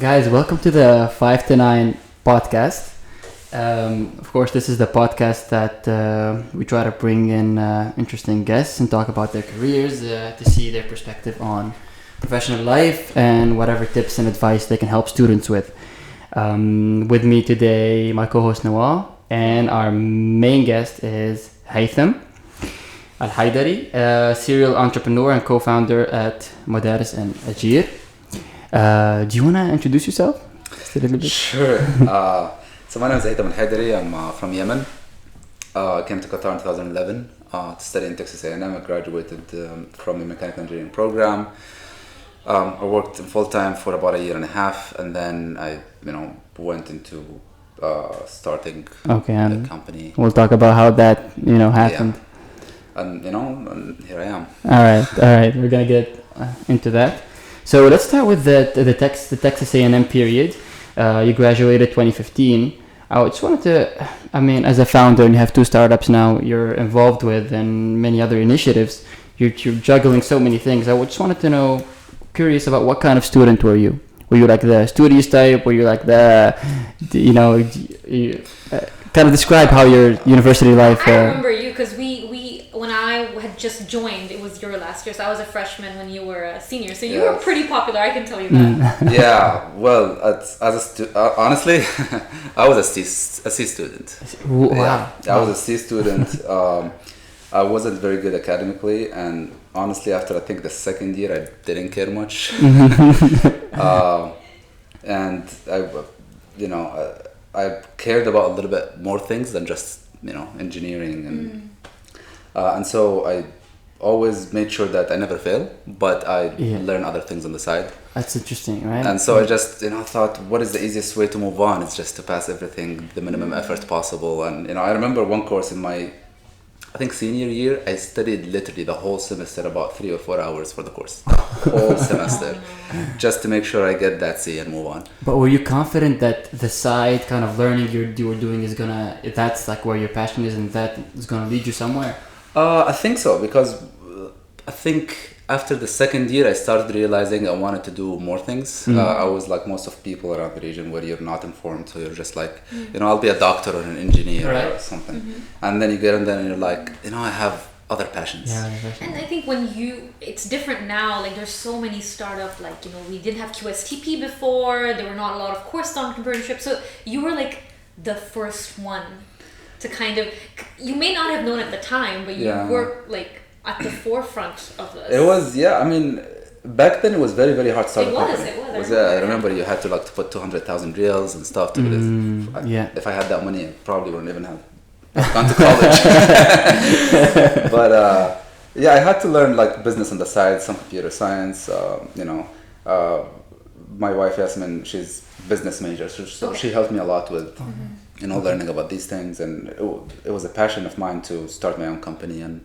Guys, welcome to the 5 to 9 podcast. Of course, this is the podcast that we try to bring in interesting guests and talk about their careers to see their perspective on professional life and whatever tips and advice they can help students with. With me today, my co-host Nawal, and our main guest is Haytham Al-Haidari, a serial entrepreneur and co-founder at Madaris and Ajir. Do you want to introduce yourself just a little bit? Sure. So my name is Haytham Al-Haidari. I'm from Yemen. I came to Qatar in 2011 to study in Texas A&M. I graduated from a mechanical engineering program. I worked full-time for about a year and a half, and then I went into starting a company. We'll talk about how that happened. Yeah. And here I am. All right. We're gonna get into that. So let's start with the Texas A&M period. You graduated 2015. I just wanted to, as a founder, and you have 2 startups now you're involved with and many other initiatives, you're juggling so many things. I just wanted to know, curious about what kind of student were you? Were you like the studious type? Were you like kind of describe how your university life... I remember you because we when I had just joined, it was your last year, so I was a freshman when you were a senior, so you were pretty popular, I can tell you that. Yeah, well, honestly, I was a C student. Wow. Yeah, I was a C student. I wasn't very good academically, and honestly, after I think the second year, I didn't care much. And I cared about a little bit more things than just engineering and so I always made sure that I never fail, but I learn other things on the side. That's interesting, right? And so I just thought, what is the easiest way to move on? It's just to pass everything the minimum effort possible. And I remember one course in my senior year, I studied literally the whole semester, about 3 or 4 hours for the course, whole semester, just to make sure I get that C and move on. But were you confident that the side kind of learning you were doing that's like where your passion is and that is gonna lead you somewhere? I think so, because I think after the second year, I started realizing I wanted to do more things. I was like most of people around the region where you're not informed, so you're just like, I'll be a doctor or an engineer or something. And then you get in there and you're like, I have other passions. Yeah, and I think it's different now, like there's so many startup, we didn't have QSTP before, there were not a lot of course entrepreneurship, so you were like the first one to kind of, you may not have known at the time, but you were like at the forefront of this. It was, back then it was very, very hard to start a company. It was. I remember you had to put 200,000 reals and stuff to this. If I had that money, I probably wouldn't even have gone to college. But I had to learn business on the side, some computer science. My wife Yasmin, she's business major, so she helped me a lot with learning about these things, and it was a passion of mine to start my own company and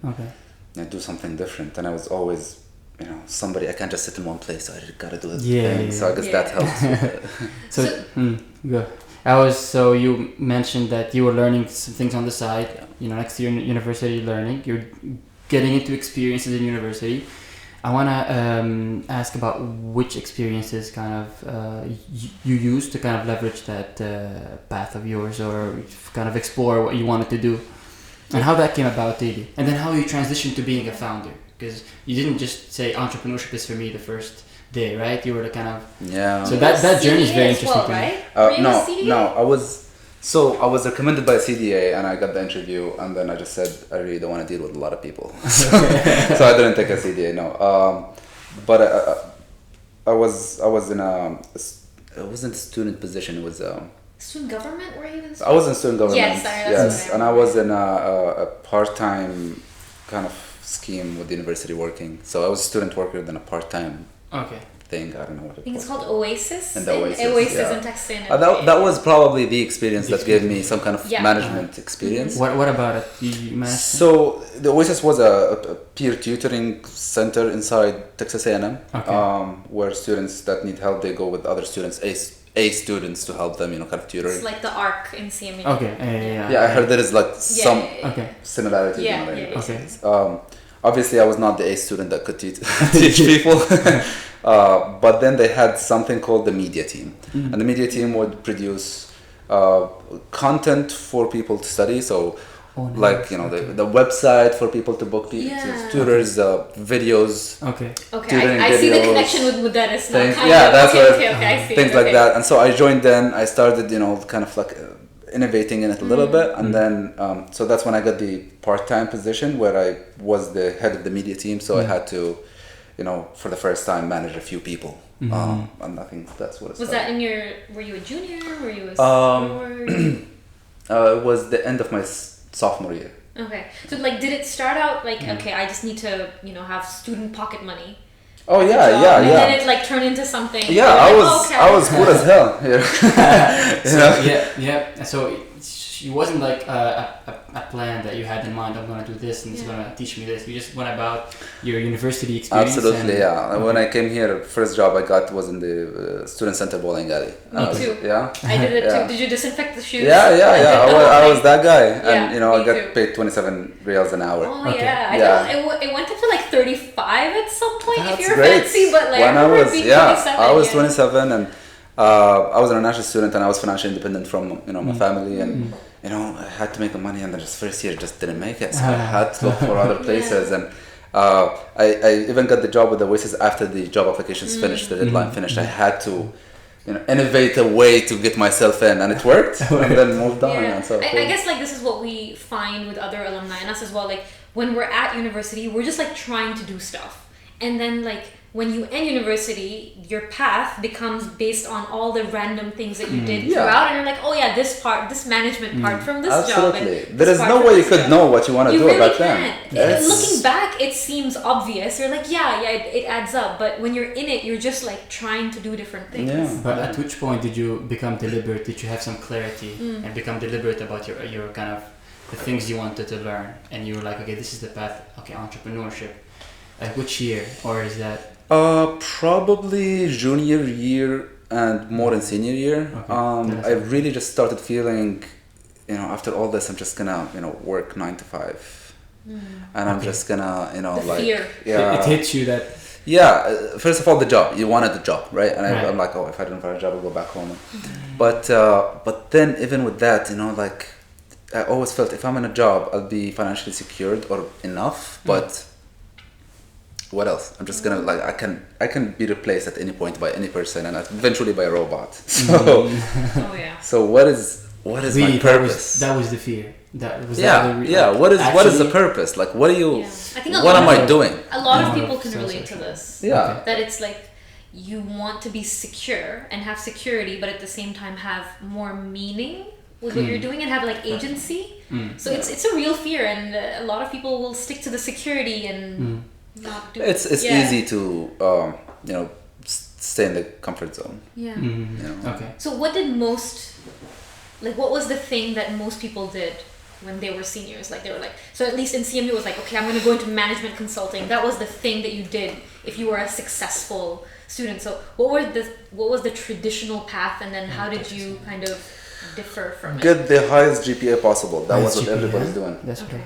do something different. And I was always somebody, I can't just sit in one place, so I gotta do this thing. So I guess that helps. So you mentioned that you were learning some things on the side, next to your university learning, you're getting into experiences in university. I want to ask about which experiences kind of you used to kind of leverage that path of yours, or kind of explore what you wanted to do, and how that came about, really, and then how you transitioned to being a founder, because you didn't just say entrepreneurship is for me the first day, right? You were the kind of So that journey is very interesting to me. I was recommended by a CDA, and I got the interview, and then I just said I really don't want to deal with a lot of people, so I didn't take a CDA. But I was in it wasn't a student position. It was student government. Were you in? I was in student government. Yes, and I was in a part-time kind of scheme with the university working. So I was a student worker, then a part-time. Thing. I don't know what it was. I think it's called Oasis. And Oasis in Texas A&M. That was probably the experience that gave me some kind of management experience. What about it? You managed? So the Oasis was a peer tutoring center inside Texas A&M, where students that need help, they go with other students, A students, to help them, kind of tutoring. It's like the ARC in CMU. I heard there is some similarities. Obviously, I was not the A student that could teach people, But then they had something called the media team, and the media team would produce content for people to study. So like the website for people to book tutors, videos. Okay, I see the connection with that. It's not kind of that's okay, I see things like that. And so I joined. Then I started kind of like innovating in it a little bit, and then so that's when I got the part-time position where I was the head of the media team. So I had to for the first time manage a few people. And I think that's what it was. Started. That in your? Were you a junior? Were you a sophomore? It was the end of my sophomore year. Okay, so like, did it start out like okay, I just need to have student pocket money? Oh yeah. And then it like turned into something. Yeah, I was good as hell. So it wasn't like a plan that you had in mind. I'm gonna do this and it's gonna teach me this. You just went about your university experience. Absolutely, yeah. When I came here, first job I got was in the student center bowling alley. Me too. Yeah. I did it too. Did you disinfect the shoes? Yeah. I was that guy, and I got too. paid 27 reals an hour. Oh yeah. I know it went up to like 35 at some point. That's if you're great. fancy, but like when I remember being 27. I was 27, and I was an international student, and I was financially independent from my family, and I had to make the money, and then just first year just didn't make it, so I had to look for other places, and I even got the job with the Oasis after the job applications finished, the deadline finished. I had to innovate a way to get myself in, and it worked, and then moved on. And so I guess like this is what we find with other alumni and us as well. Like when we're at university, we're just like trying to do stuff, and then like when you end university, your path becomes based on all the random things that you did throughout, and you're like, oh yeah, this management part from this job. Absolutely. There is no way you could know what you want to do really about them. Looking back, it seems obvious. You're like, it adds up. But when you're in it, you're just like trying to do different things. Yeah. But at which point did you become deliberate? Did you have some clarity and become deliberate about your kind of the things you wanted to learn? And you were like, okay, this is the path. Okay, entrepreneurship. Like which year, or is that? Probably junior year and more in senior year. Okay. I really just started feeling, after all this, I'm just gonna, work 9 to 5, and I'm just gonna, the fear. It hits you that. Yeah, first of all, the job. You wanted the job, right? And I'm like, oh, if I didn't find a job, I'll go back home. But then even with that, like, I always felt if I'm in a job, I'll be financially secured or enough, but what else? I'm just gonna like I can be replaced at any point by any person, and eventually by a robot. So So what is really, my purpose? That was the fear. That was What is the purpose? Like what do you? I think what am I doing? A lot of people can relate to this. Yeah. That it's like you want to be secure and have security, but at the same time have more meaning with what you're doing and have like agency. So it's a real fear, and a lot of people will stick to the security and. Not do it's easy to stay in the comfort zone. Okay. So what was the thing that most people did when they were seniors? Like they were like, so at least in CMU it was like, okay, I'm going to go into management consulting. That was the thing that you did if you were a successful student. So what was the traditional path, and then how did you kind of differ from it? Get the highest GPA possible. That was what GPA, everybody's doing. That's okay.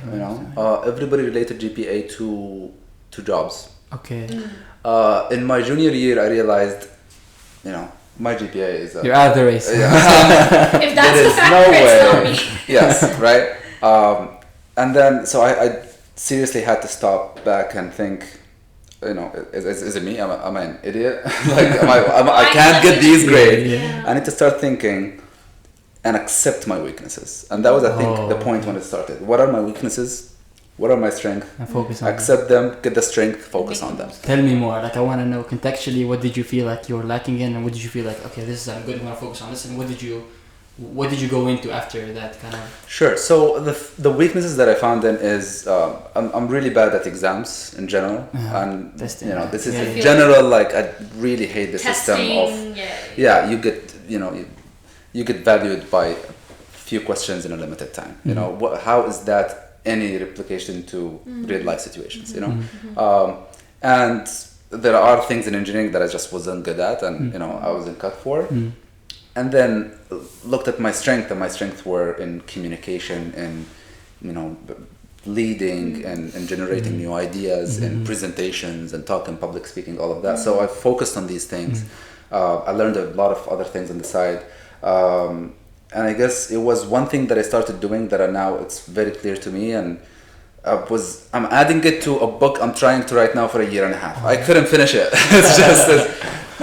Everybody related GPA to jobs. Okay. In my junior year, I realized, my GPA is. You're out of the race. If that's the factor, it's not me. Yes, right. And then so I seriously had to stop back and think. Is it me? Am I an idiot? Like, I can't get these grades. Yeah. I need to start thinking and accept my weaknesses. And that was, I think, the point when it started. What are my weaknesses? What are my strengths? And focus on accept them, get the strength, focus on them. Tell me more. Like, I want to know contextually, what did you feel like you were lacking in, and what did you feel like, okay, this is I'm good, I'm going to focus on this, and what did you go into after that kind of? Sure. So the weaknesses that I found in is I'm really bad at exams in general, and this is in general, like I really hate the system of you get you get valued by few questions in a limited time. How is that any replication to real life situations? And there are things in engineering that I just wasn't good at, and I wasn't cut for. And then looked at my strength, and my strengths were in communication and leading and generating new ideas and presentations and talking, public speaking, all of that. So I focused on these things. I learned a lot of other things on the side. And I guess it was one thing that I started doing that now it's very clear to me, and I'm adding it to a book I'm trying to write now for a year and a half. I couldn't finish it. It's just,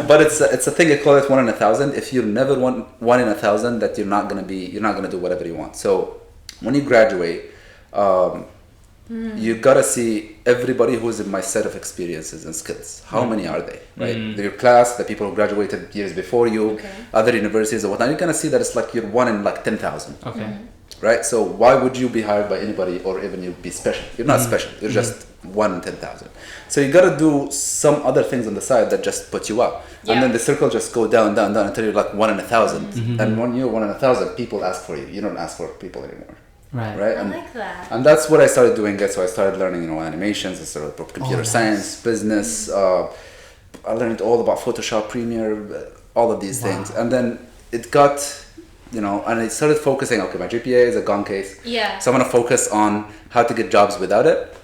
but it's a thing. I call it 1 in 1,000. If you're never one in 1,000, that you're not gonna do whatever you want. So when you graduate, you gotta see everybody who's in my set of experiences and skills. How many are they? Right? Your class, the people who graduated years before you, other universities or whatnot. You're gonna see that it's like you're 1 in like 10,000. Okay. Right? So why would you be hired by anybody, or even you be special? You're not special. You're just 1 in 10,000. So you gotta do some other things on the side that just put you up. And then the circle just go down until you're like 1 in 1,000. And when you're 1 in 1,000, people ask for you. You don't ask for people anymore. Right? I like that. And that's what I started doing. So I started learning, animations. I started computer science, business. I learned all about Photoshop, Premiere, all of these things. And then it got, and I started focusing, okay, my GPA is a gone case. Yeah. So I'm going to focus on how to get jobs without it.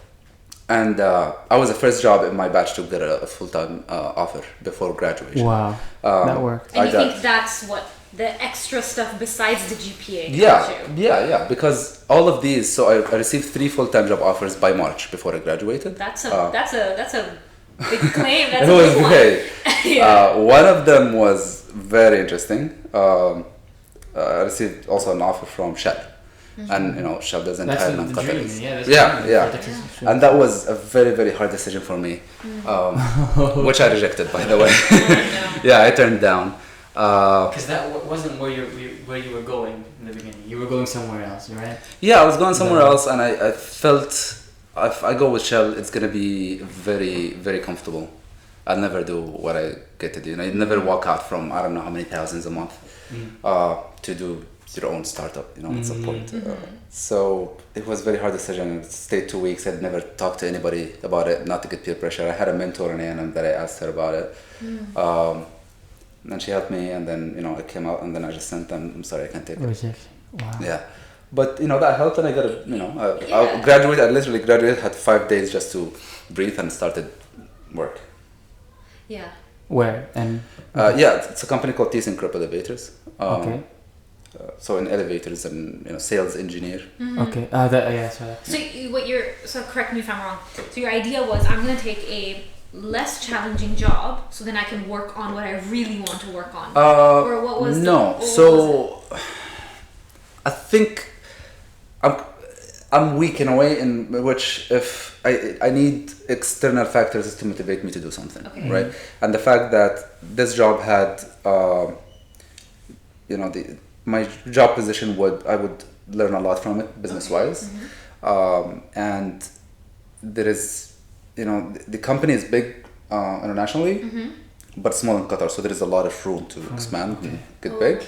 And I was the first job in my batch to get a full-time offer before graduation. Wow. That worked. And you think that's what the extra stuff besides the GPA? Yeah. Because all of these, so I received 3 full-time job offers by March before I graduated. That's a big claim. That's it was great. One of them was very interesting. I received also an offer from Shell. And Shell doesn't hire non-Qataris. Yeah. And that was a very, very hard decision for me, which I rejected, by the way. Yeah, I turned down. Because that wasn't where you were going in the beginning. You were going somewhere else, right? Yeah, I was going somewhere else, and I felt if I go with Shell, it's gonna be very, very comfortable. I'll never do what I get to do. I never walk out from I don't know how many thousands a month to do your own startup. At some point. So it was a very hard decision. I stayed 2 weeks. I'd never talked to anybody about it, not to get peer pressure. I had a mentor in A&M that I asked her about it. And she helped me, and then I came out, and then I just sent them, I'm sorry, I can't take it. Wow. Yeah, but that helped, and I got I graduated. I literally graduated, had 5 days just to breathe, and started work. Yeah. Where and? It's a company called T-Sync Elevators. Okay. So in elevators and sales engineer. Okay. So correct me if I'm wrong. So your idea was, I'm going to take a less challenging job so then I can work on what I really want to work on. Or what was I think I'm weak in a way in which if I need external factors to motivate me to do something, right? And the fact that this job had my job position I would learn a lot from it business wise, and there is the company is big internationally, but small in Qatar, so there is a lot of room to expand and get big.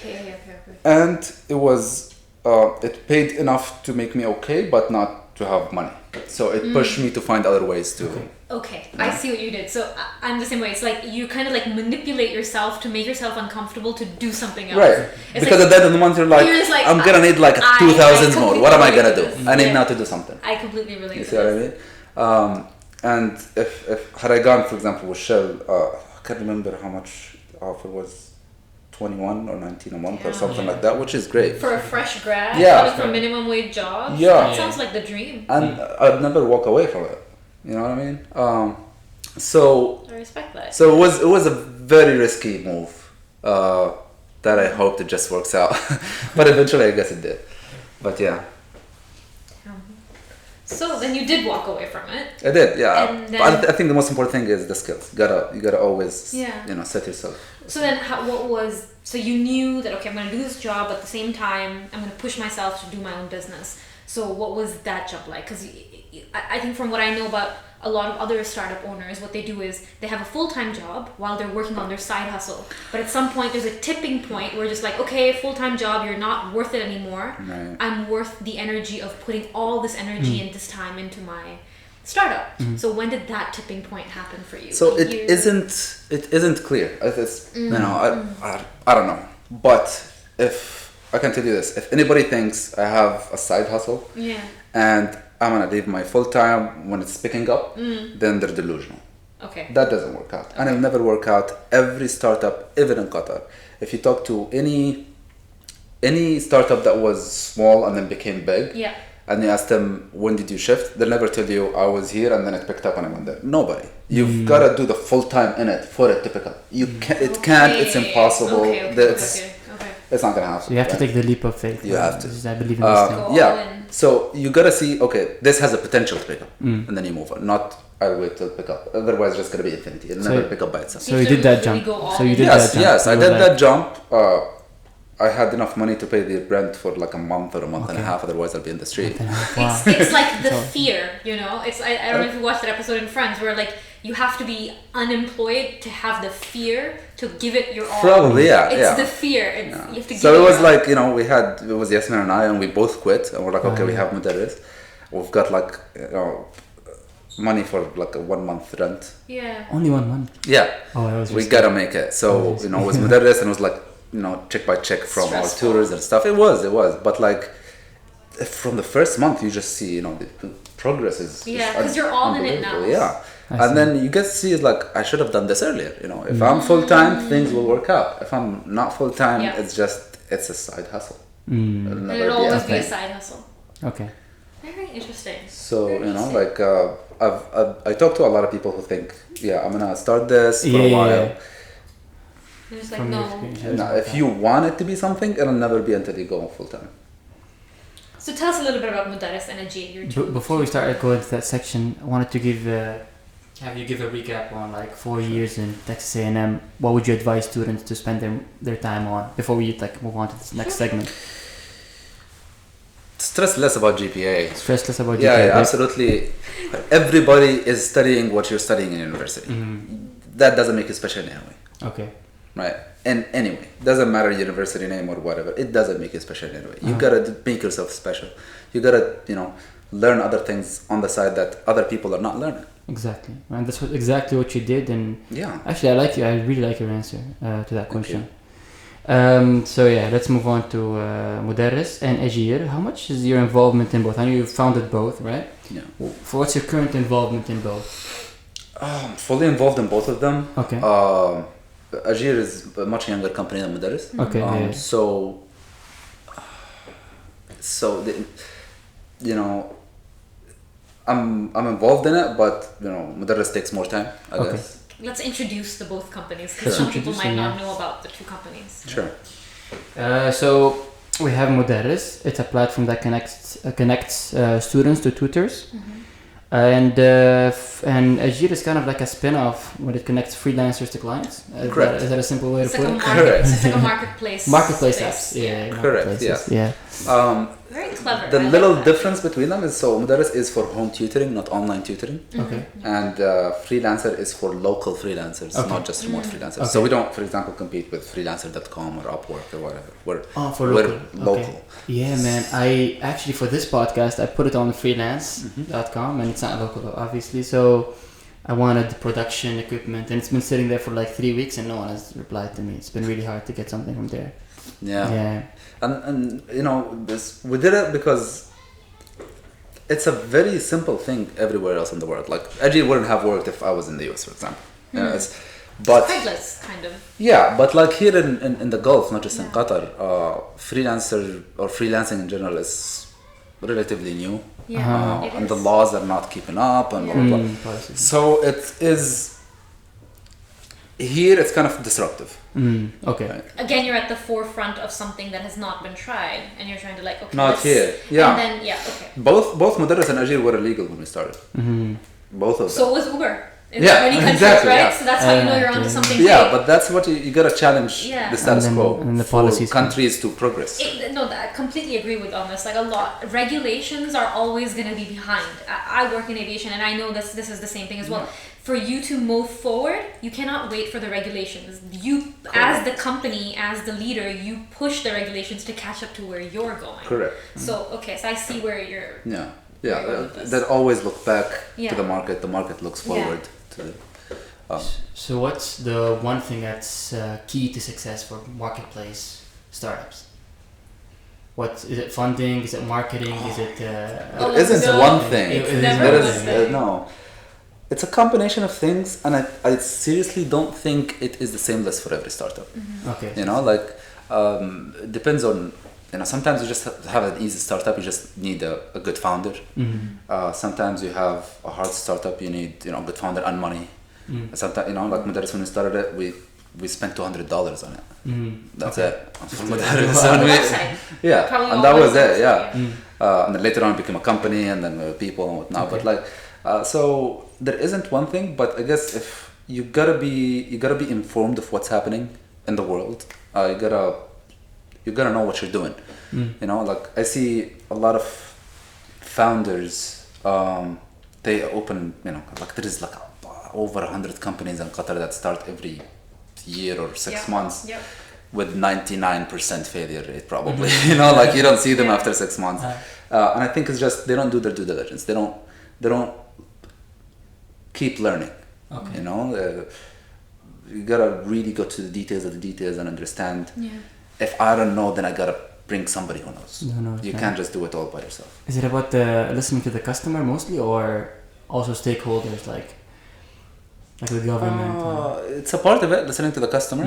And it was it paid enough to make me okay, but not to have money. So it pushed me to find other ways to. Okay, I see what you did. So I'm the same way. It's like you kind of like manipulate yourself to make yourself uncomfortable to do something else. Right. It's because at the end of the month you're like I'm gonna need like 2,000 more. What am I gonna do? I need now to do something. I completely relate to this. You see what I mean? And if had I gone, for example, with Shell, I can't remember how much the offer was, 21 or 19 a month or something like that, which is great. For a fresh grad, coming from minimum wage jobs, that sounds like the dream. And I'd never walk away from it. You know what I mean? So I respect that. So it was a very risky move that I hoped it just works out. But eventually I guess it did. But yeah. So then you did walk away from it. I did, yeah. And then, I think the most important thing is the skills. You gotta always set yourself. So then so you knew that, okay, I'm gonna do this job, but at the same time I'm gonna push myself to do my own business. So what was that job like? Because I think from what I know about a lot of other startup owners, what they do is they have a full-time job while they're working on their side hustle. But at some point, there's a tipping point where just like, okay, full-time job, you're not worth it anymore. Right. I'm worth the energy of putting all this energy and this time into my startup. So when did that tipping point happen for you? So it isn't clear. It's, I don't know. But if I can tell you this, if anybody thinks I have a side hustle and I'm gonna leave my full time when it's picking up, then they're delusional. Okay. That doesn't work out, and it'll never work out. Every startup, even in Qatar, if you talk to any startup that was small and then became big, Yeah. and you ask them when did you shift, they'll never tell you I was here and then it picked up and I went there. Nobody. You've gotta do the full time in it for it to pick up. You can't. It can't. It's impossible. Okay. It's not gonna happen. So you have to take the leap of faith. You have to. I believe in this thing. Go all Yeah. in. So you gotta see. Okay, this has a potential to pick up, and then you move on. Not I'll wait till it pick up. Otherwise, it's just gonna be infinity. It'll never pick up by itself. So you did that jump. So you did Yes, that jump. yes, I You did were that jump. I had enough money to pay the rent for like a month or a month and a half. Otherwise, I'll be in the street. Wow. It's like the fear, you know. It's I don't know if you watched that episode in Friends where like you have to be unemployed to have the fear to give it your all. Probably, yeah. It's yeah. the fear. It's, you have to give So it was your like, you know, it was Yasmin and I, and we both quit, and we're like, okay, we have Mudarris. We've got like, you know, money for like a 1 month rent. Yeah. Only 1 month. Yeah. Oh, that was We risky. gotta make it. So, you know, it was Mudarris, and it was like, you know, check by check from our Stressful. tutors and stuff. It was. But like, from the first month, you just see, you know, the progress is Yeah, 'cause you're all in it now. unbelievable. Yeah. I And see. then you get to see is like, I should have done this earlier. You know, if I'm full time, things will work out. If I'm not full time, Yeah. it's a side hustle. Mm. It'll And never it'll always be a anything. side hustle. Okay. Very interesting. So, Very you know, interesting. like, I talk to a lot of people who think, yeah, I'm gonna start this for a Yeah, while. yeah. They're just like, From your no. experience. No, if you want it to be something, it'll never be until you go full time. So tell us a little bit about Mudarris and Ajay, your two. Before we start going to that section, I wanted to have you give a recap on like 4 years in Texas A&M. What would you advise students to spend their time on before we like move on to this next segment? Stress less about GPA. Stressless about Yeah, GPA, yeah, right? absolutely. Everybody is studying what you're studying in university. That doesn't make you special in any way, Okay. right? And anyway, doesn't matter university name or whatever. It doesn't make you special in any way. You gotta make yourself special. You gotta, you know, learn other things on the side that other people are not learning. Exactly. And that's exactly what you did. And Yeah. actually, I really like your answer to that question. you. So yeah, let's move on to Mudarris and Ajir. How much is your involvement in both? I know you founded both, right? Yeah. For what's your current involvement in both? I'm fully involved in both of them. Okay. Ajir is a much younger company than Mudarris. Okay. Yeah. So you know, I'm involved in it, but you know, Mudarris takes more time, I Okay. guess. Let's introduce the both companies Sure. because some people Introduce might them, not yeah. know about the two companies. Sure. So we have Mudarris. It's a platform that connects students to tutors, and Ajir is kind of like a spin-off when it connects freelancers to clients. Correct. Is that a simple way It's to like put a it? Correct. it's like a marketplace. Marketplace space. apps. Yeah. Correct, marketplaces, yeah. Very clever. The I like little that. difference between them is so Mudarris is for home tutoring, not online tutoring, Okay. and freelancer is for local freelancers, Okay. not just remote freelancers. Okay. So we don't, for example, compete with freelancer.com or Upwork or whatever. We're For we're local. local. Okay. Yeah, man. I actually for this podcast I put it on freelance.com and it's not local obviously. So I wanted production equipment and it's been sitting there for like 3 weeks and no one has replied to me. It's been really hard to get something from there. Yeah. Yeah. And you know, we did it because it's a very simple thing everywhere else in the world. Like Ajay wouldn't have worked if I was in the US, for example. You know, but Craigslist, kind of. yeah, but like here in the Gulf, not just in Yeah. Qatar, freelancer or freelancing in general is relatively new. Yeah, it And is. the laws are not keeping up and blah, blah, blah. Policies. So it is here it's kind of disruptive. Okay. Right. Again, you're at the forefront of something that has not been tried, and you're trying to like, okay, Not let's- here. Yeah. And then okay. Both Mudarris and Ajir were illegal when we started. Both of them. So was Uber in Yeah, many countries, exactly, right? yeah. So that's how you know you're onto something. Yeah, big. but that's what you gotta challenge Yeah. the status And then- quo and the for policies. countries to progress. No, I completely agree with on this. Like a lot, regulations are always going to be behind. I work in aviation, and I know this is the same thing as well. For you to move forward, you cannot wait for the regulations. You, as the company, as the leader, you push the regulations to catch up to where you're going. Correct. So so I see where you're. Yeah, Very good with this. that always look back Yeah. to the market. The market looks forward to the. So what's the one thing that's key to success for marketplace startups? What is it? Funding? Is it marketing? Is it? There isn't no. one thing. It is Never There was is there. no. It's a combination of things, and I seriously don't think it is the same list for every startup. Okay. You know, like it depends on. You know, sometimes you just have an easy startup. You just need a good founder. Sometimes you have a hard startup. You need a good founder and money. Sometimes like Mudaris, when we started it, we spent $200 on it. That's it. For Mudaris. On And the we- website. yeah, Probably and all that was websites, it. Yeah. And then later on, it became a company, and then people and whatnot. Okay. But like, so there isn't one thing. But I guess if you gotta be informed of what's happening in the world. You gotta know what you're doing. You know, like I see a lot of founders. They open. Like there is like over 100 companies in Qatar that start every year or 6 months. Yep. With 99% failure rate, probably. Like you don't see them after 6 months. And I think it's just they don't do their due diligence. They don't keep learning. Okay. You gotta really go to the details of the details and understand. If I don't know, then I gotta bring somebody who knows. Who knows, You yeah. can't just do it all by yourself. Is it about listening to the customer mostly, or also stakeholders like the government? It's a part of it, listening to the customer.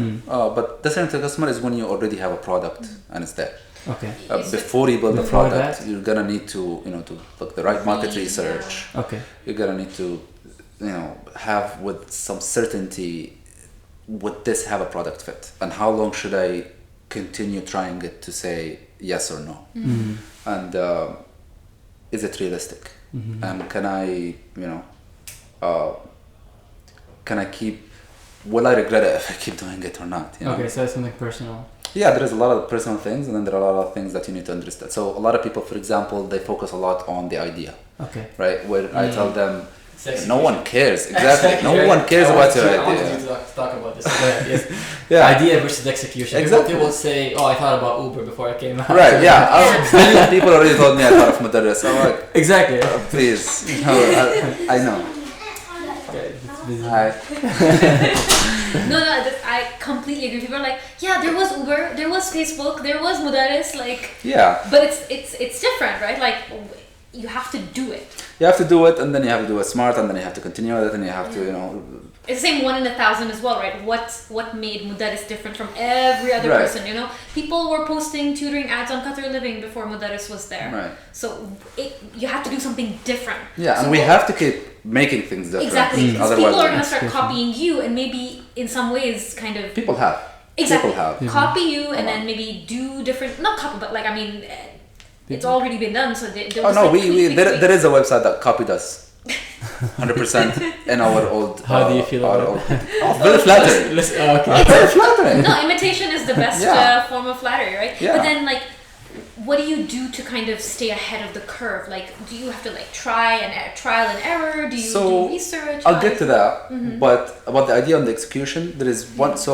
But listening to the customer is when you already have a product and it's there. Okay. Before you build the Before product, that? you're gonna need to to look the right market research. Okay. You're gonna need to have with some certainty, would this have a product fit, and how long should I continue trying it to say yes or no, and is it realistic, and can I can I keep, will I regret it if I keep doing it or not? Okay, so it's something personal. Yeah, there is a lot of personal things, and then there are a lot of things that you need to understand. So a lot of people, for example, they focus a lot on the idea, Okay. right? Where I tell them, Sexy. no one cares. Exactly. No one cares about your I wanted idea. you to talk about this. Yes. Yeah. Idea versus execution. Exactly. People say, "Oh, I thought about Uber before I came out." Right, yeah. Millions of people already told me I thought of Mudaris. I'm like, Exactly. please. No, I know. Okay, it's busy. No, I completely agree. People are like, yeah, there was Uber, there was Facebook, there was Mudaris, like, Yeah. but it's different, right? Like, you have to do it. You have to do it, and then you have to do it smart, and then you have to continue with it, and you have to, It's the same 1 in 1,000 as well, right? What made Mudaris different from every other Right. person? People were posting tutoring ads on Qatar Living before Mudaris was there. Right. So you have to do something different. Yeah, and So we have to keep making things different. exactly. Because Otherwise, people are going to start Execution. copying you, and maybe in some ways, kind of people have. exactly People have. copy you, and then maybe do different. Not copy, but like it's already been done. So they'll Oh just no, like tweak. there is a website that copied us. 100% in our old. How do you feel our about old, very flattering. Okay. Very flattering. No, imitation is the best Yeah. form of flattery, right? Yeah. But then, like, what do you do to kind of stay ahead of the curve? Like, do you have to like trial and error? Do you do research? I'll get to that. But about the idea on the execution, there is one. So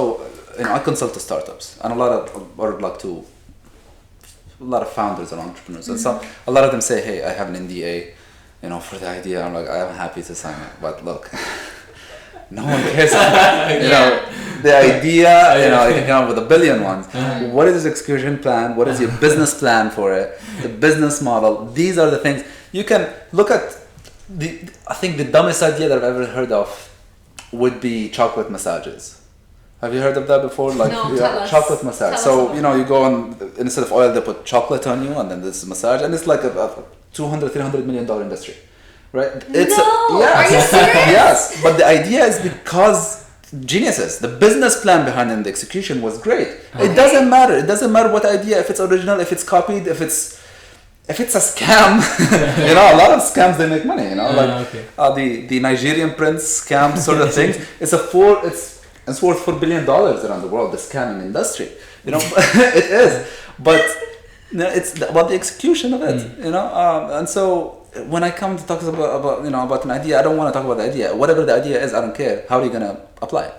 I consult to startups and a lot of founders and entrepreneurs, and a lot of them say, "Hey, I have an NDA, for the idea." I'm like, "I'm happy to sign it, but look." No one cares. The idea, you can come up with a billion ones. What is your execution plan? What is your business plan for it? The business model. These are the things you can look at. I think the dumbest idea that I've ever heard of would be chocolate massages. Have you heard of that before? Like, No, tell us. chocolate massage. Tell So us about you go on, instead of oil, they put chocolate on you, and then this massage, and it's like a $200-300 million industry. Right? Are you serious? Yes, but the idea is because geniuses. The business plan behind it and the execution was great. It doesn't matter. It doesn't matter what idea, if it's original, if it's copied, if it's a scam. A lot of scams, they make money. The Nigerian prince scam sort of thing. It's worth $4 billion around the world. The scamming industry. It is, but it's about the execution of it. And so. When I come to talk about an idea, I don't want to talk about the idea. Whatever the idea is, I don't care. How are you gonna apply it?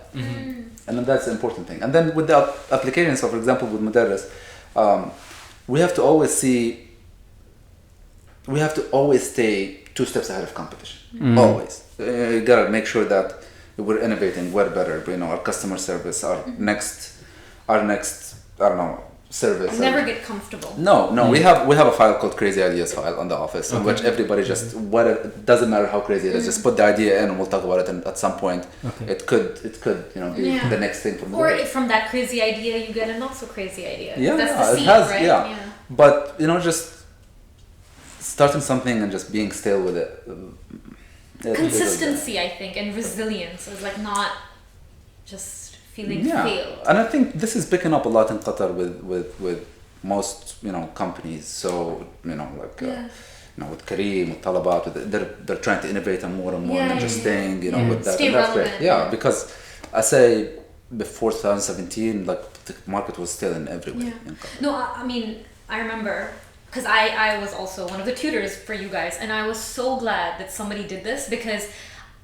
And then that's the important thing. And then with the application, so for example with Mudaris, we have to always stay 2 steps ahead of competition. Always. You gotta make sure that we're innovating, we're better. Our customer service, our next, I don't know, service. Never get comfortable. No, we have a file called Crazy Ideas file on the office, in which everybody just it doesn't matter how crazy it is, just put the idea in, and we'll talk about it. And at some point, it could be the next thing from or from that crazy idea you get a not so crazy idea. Yeah, that's the seed, it has, right? yeah. But just starting something and just being still with it. Consistency, I think, and resilience is like not just feeling failed. And I think this is picking up a lot in Qatar with most companies. So with Kareem, with Talabat, they're trying to innovate and more and just staying with that. Stay and that's relevant. great. Yeah, because I say before 2017, like the market was still in everywhere. Yeah. No, I mean I remember. Because I was also one of the tutors for you guys, and I was so glad that somebody did this, because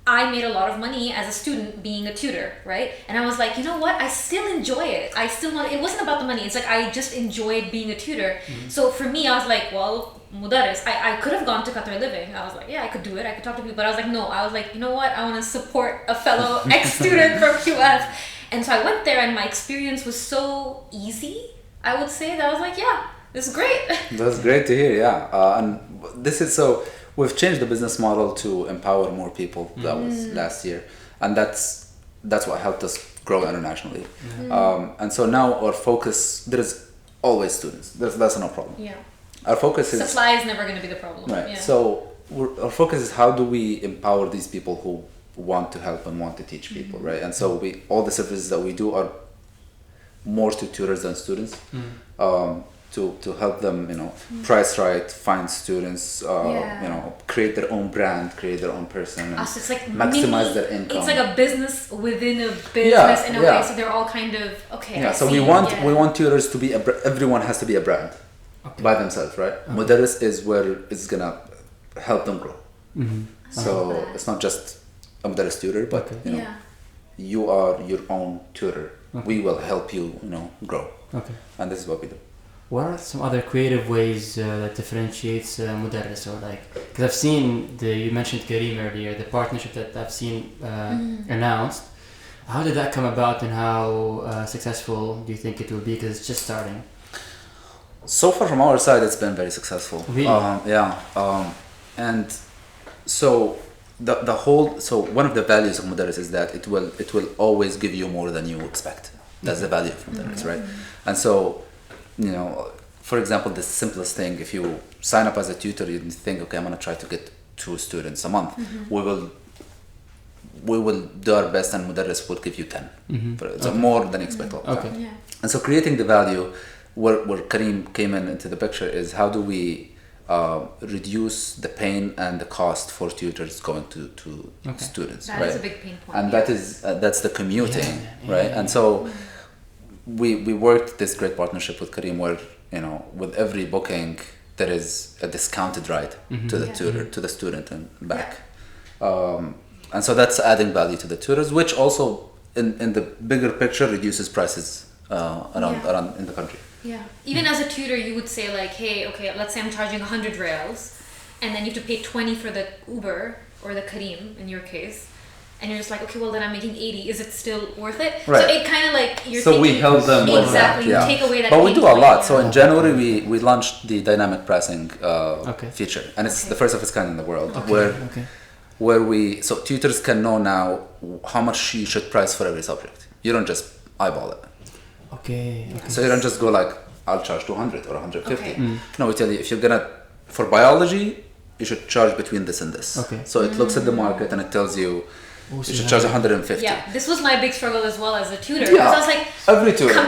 I made a lot of money as a student being a tutor, right? And I was like, you know what? I still enjoy it. It wasn't about the money. It's like I just enjoyed being a tutor. So for me, I was like, well, mudaris. I could have gone to Qatar Living. I was like, yeah, I could do it. I could talk to people. But I was like, no. I was like, you know what? I want to support a fellow ex-student from QF. And so I went there, and my experience was so easy, I would say, that I was like, yeah. This is great. That's great to hear, yeah. And this is we've changed the business model to empower more people. That was last year, and that's what helped us grow internationally. And so now our focus, there is always students. That's no problem. Yeah. Our focus is supply is never going to be the problem. Right. Yeah. So our focus is how do we empower these people who want to help and want to teach people, right? And so all the services that we do are more to tutors than students. To help them, price right, find students, create their own brand, create their own person, and it's like maximize their income. It's like a business within a business in a way, so they're all kind of okay. Yeah, so we want tutors to be everyone has to be a brand by themselves, right? Mudaris is where it's gonna help them grow. So it's not just a Mudaris tutor, but you are your own tutor. We will help you, grow. Okay. And this is what we do. What are some other creative ways that differentiates Mudarris, or because I've seen you mentioned Kareem earlier, the partnership that I've seen announced. How did that come about, and how successful do you think it will be? Because it's just starting. So far from our side, it's been very successful. Really? And so one of the values of Mudarris is that it will always give you more than you expect. That's the value of Mudarris, right? And so, for example, the simplest thing, if you sign up as a tutor, you think, okay, I'm going to try to get 2 students a month. We will do our best, and Mudarris will give you 10. So more than you expect all the time. Yeah. And so creating the value, where Kareem came into the picture, is how do we reduce the pain and the cost for tutors going to students, that right? is a big pain point. And that's the commuting, right? And so we worked this great partnership with Kareem, where with every booking there is a discounted ride to the tutor, to the student and back. And so that's adding value to the tutors, which also in the bigger picture reduces prices around in the country. Yeah. Even as a tutor, you would say like, hey, okay, let's say I'm charging 100 reals, and then you have to pay 20 for the Uber or the Kareem in your case, and you're just like, okay, well then I'm making 80. Is it still worth it? Right. So it kind of like you're so we help them with that. Exactly. You take away that. But we do a lot. So Yeah. in January we launched the dynamic pricing feature, and it's the first of its kind in the world, where tutors can know now how much you should price for every subject. You don't just eyeball it. Okay. So you don't just go like, I'll charge 200 or 150. No, we tell you, if you're gonna, for biology, you should charge between this and this. Okay. So it looks at the market and it tells you, you should charge 150. Yeah, this was my big struggle as well as a tutor. Yeah, because I was like, every tutor.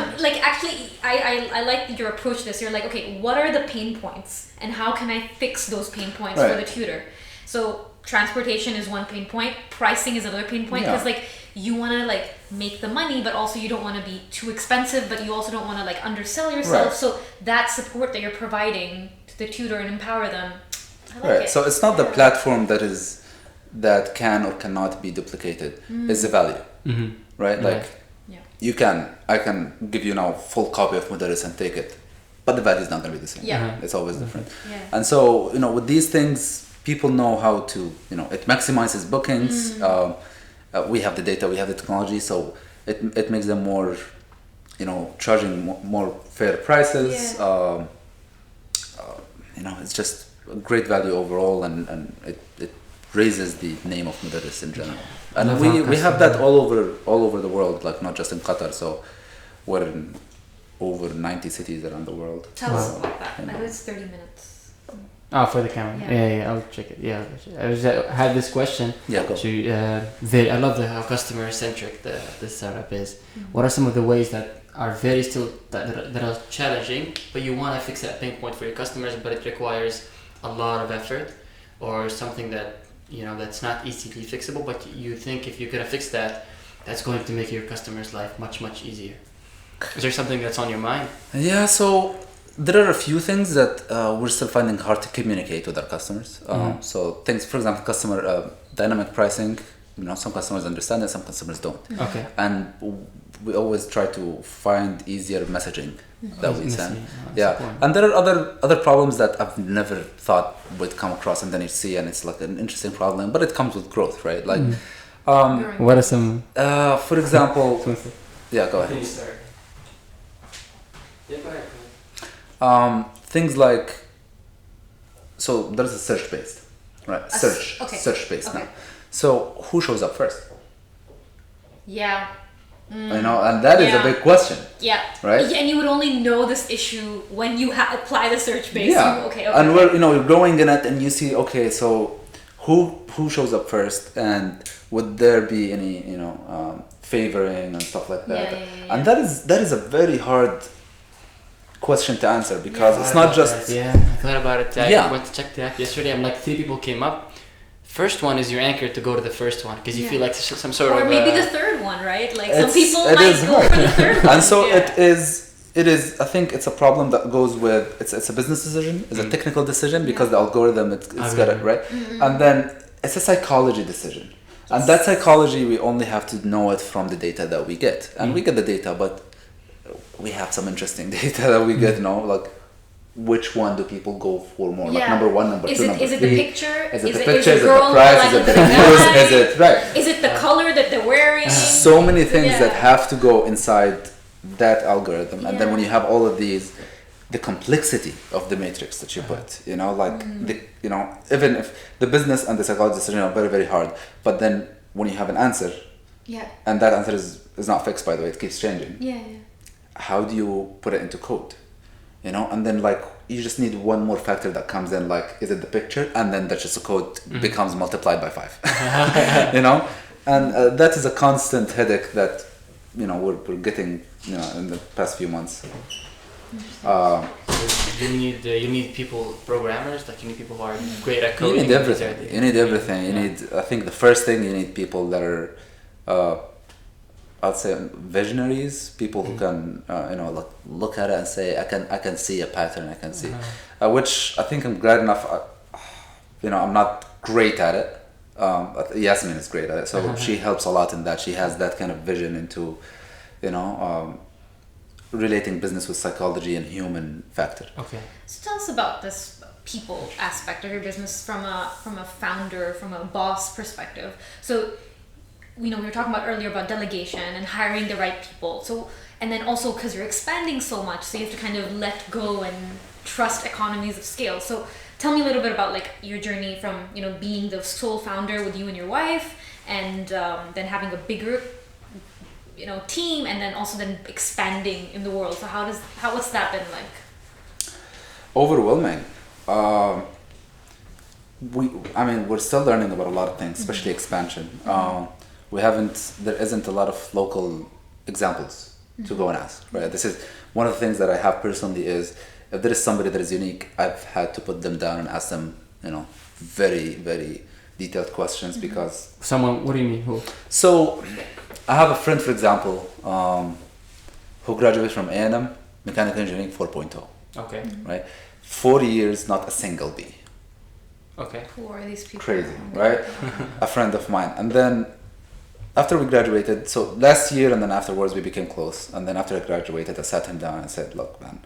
Actually, I like your approach to this. You're like, okay, what are the pain points, and how can I fix those pain points for the tutor? So transportation is one pain point. Pricing is another pain point, because you want to make the money, but also you don't want to be too expensive, but you also don't want to undersell yourself. So that support that you're providing to the tutor and empower them, I like it. So it's not the platform that can or cannot be duplicated. It's the value, right? I can give you now full copy of Mudarris and take it, but the value is not going to be the same. Yeah. It's always different. Yeah. And so with these things, people know how to it maximizes bookings. We have the data, we have the technology, so it makes them more charging more fair prices. Yeah. It's just a great value overall, and it raises the name of Mudarris in general. And we have that all over the world, like not just in Qatar. So we're in over 90 cities around the world. Tell us about that. I know it's 30 minutes. Oh, for the camera. Yeah. Yeah, I'll check it. Yeah, I had this question. Yeah, go. So, I love how customer centric the startup is. What are some of the ways that are very still that are challenging, but you want to fix that pain point for your customers, but it requires a lot of effort, or something that that's not easily fixable, but you think if you could have fixed that, that's going to make your customer's life much easier. Is there something that's on your mind? Yeah, so there are a few things that we're still finding hard to communicate with our customers. So things, for example, customer dynamic pricing. Some customers understand it, some customers don't. Okay. And we always try to find easier messaging that we send. Important. And there are other problems that I've never thought would come across, and then you see, and it's like an interesting problem, but it comes with growth, right? Like, what are some? for example, yeah, go ahead. Yeah, go ahead. Things like, so there's a search based, right? Search based now. So who shows up first? Yeah. And that is a big question. Yeah. Right? Yeah, and you would only know this issue when you apply the search base. Yeah. Okay. And we're growing in it, and you see, okay, so who shows up first, and would there be any favoring and stuff like that? Yeah. And that is a very hard question to answer, because it's not just I thought about it. I went to check the app yesterday. I'm like, 3 people came up. First one is your anchor to go to the first one, because you feel like some sort of, or maybe the third one, right? Like some people it might is go for the third one. And so it is I think it's a problem that goes with it's a business decision, it's a technical decision, because the algorithm it's got it right. And then it's a psychology decision. And that psychology, we only have to know it from the data that we get. And we get the data, but we have some interesting data that we get, like which one do people go for more? Like number 1, number 2, number 3. Is it the picture? Is it the picture? Is it the price? Is it the reviews? Is it right? Is it the color that they're wearing? So many things that have to go inside that algorithm. And then when you have all of these, the complexity of the matrix that you put, even if the business and the psychology decision are very, very hard, but then when you have an answer, and that answer is not fixed, by the way, it keeps changing. How do you put it into code? And then you just need one more factor that comes in, like, is it the picture? And then that's just the code becomes multiplied by 5. And that is a constant headache that we're getting in the past few months. You need people, programmers, like you need people who are great at coding. You need everything. You need, I think the first thing, you need people that are I'd say visionaries, people who can look at it and say, I can see a pattern, I can see, which I think I'm glad enough. I'm not great at it. Yasmin is great at it, so she helps a lot in that. She has that kind of vision into, relating business with psychology and human factor. Okay. So tell us about this people aspect of your business from a founder, from a boss perspective. So, we were talking about earlier about delegation and hiring the right people. So, and then also because you're expanding so much, so you have to kind of let go and trust economies of scale. So tell me a little bit about your journey from, being the sole founder with you and your wife, and then having a bigger, team, and then also then expanding in the world. So what's that been like? Overwhelming. We're still learning about a lot of things, especially expansion. There isn't a lot of local examples to go and ask, right? This is one of the things that I have personally is, if there is somebody that is unique, I've had to put them down and ask them, very, very detailed questions, because... Someone, what do you mean? Who? So, I have a friend, for example, who graduated from A&M, Mechanical Engineering 4.0. Okay. Right? 4 years, not a single B. Okay. Who are these people? Crazy, right? A friend of mine. And then after we graduated, so last year and then afterwards we became close. And then after I graduated, I sat him down and said, look, man,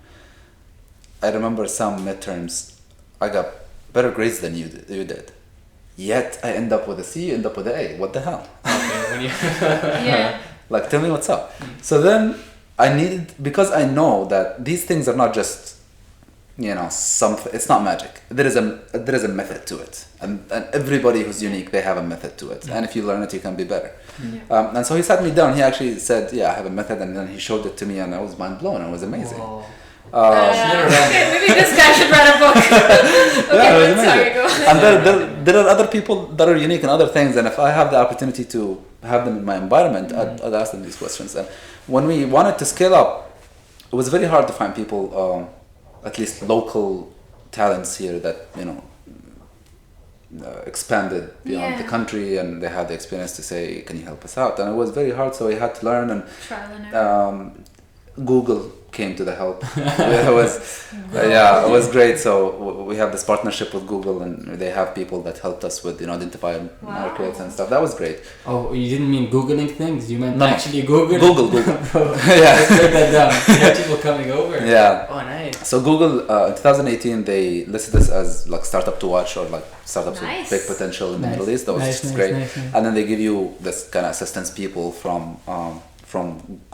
I remember some midterms, I got better grades than you did. Yet I end up with a C, you end up with an A. What the hell? Okay, Yeah. Tell me what's up. So then because I know that these things are not just, something. It's not magic. There is a method to it, and everybody who's unique, they have a method to it. And if you learn it, you can be better. And so he sat me down. He actually said, "Yeah, I have a method," and then he showed it to me, and I was mind blown. It was amazing. Whoa. Okay, maybe this guy should write a book. Okay, Yeah, it was sorry, amazing. go on. And there are other people that are unique in other things, and if I have the opportunity to have them in my environment, I'd ask them these questions. And when we wanted to scale up, it was very hard to find people, at least local talents here that expanded beyond the country, and they had the experience to say, "Can you help us out?" And it was very hard, so we had to learn. And Trial and error. Google came to the help. It was great. So we have this partnership with Google, and they have people that helped us with identifying markets and stuff. That was great. Oh, you didn't mean Googling things? You meant No. actually Googling? Google. Yeah. Let's break that down. You have people coming over. Yeah. Oh, nice. So Google, in 2018, they listed us as like startup to watch, or like startups Nice. with big potential in the Nice. Middle East. That was Nice, just great. nice. And then they give you this kind of assistance people from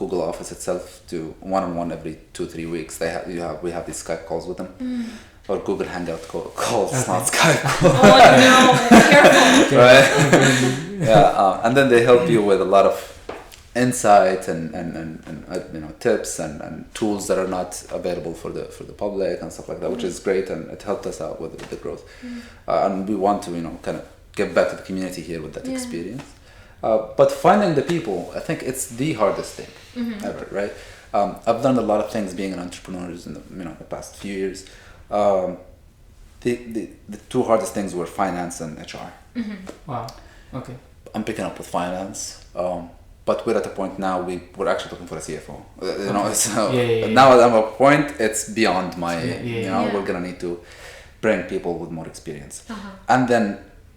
Google office itself to one-on-one every 2-3 weeks. We have these Skype calls with them, or Google Hangout calls, not Skype. Oh no, careful. Right? Yeah, and then they help you with a lot of insight and tips and tools that are not available for the public and stuff like that, which is great, and it helped us out with the growth. And we want to kind of give back to the community here with that experience. But finding the people, I think it's the hardest thing ever, right? I've learned a lot of things being an entrepreneur in the past few years. The two hardest things were finance and HR. Wow. Okay. I'm picking up with finance, but we're at a point now we're actually looking for a CFO. So now I'm at a point it's beyond my. We're gonna need to bring people with more experience, and then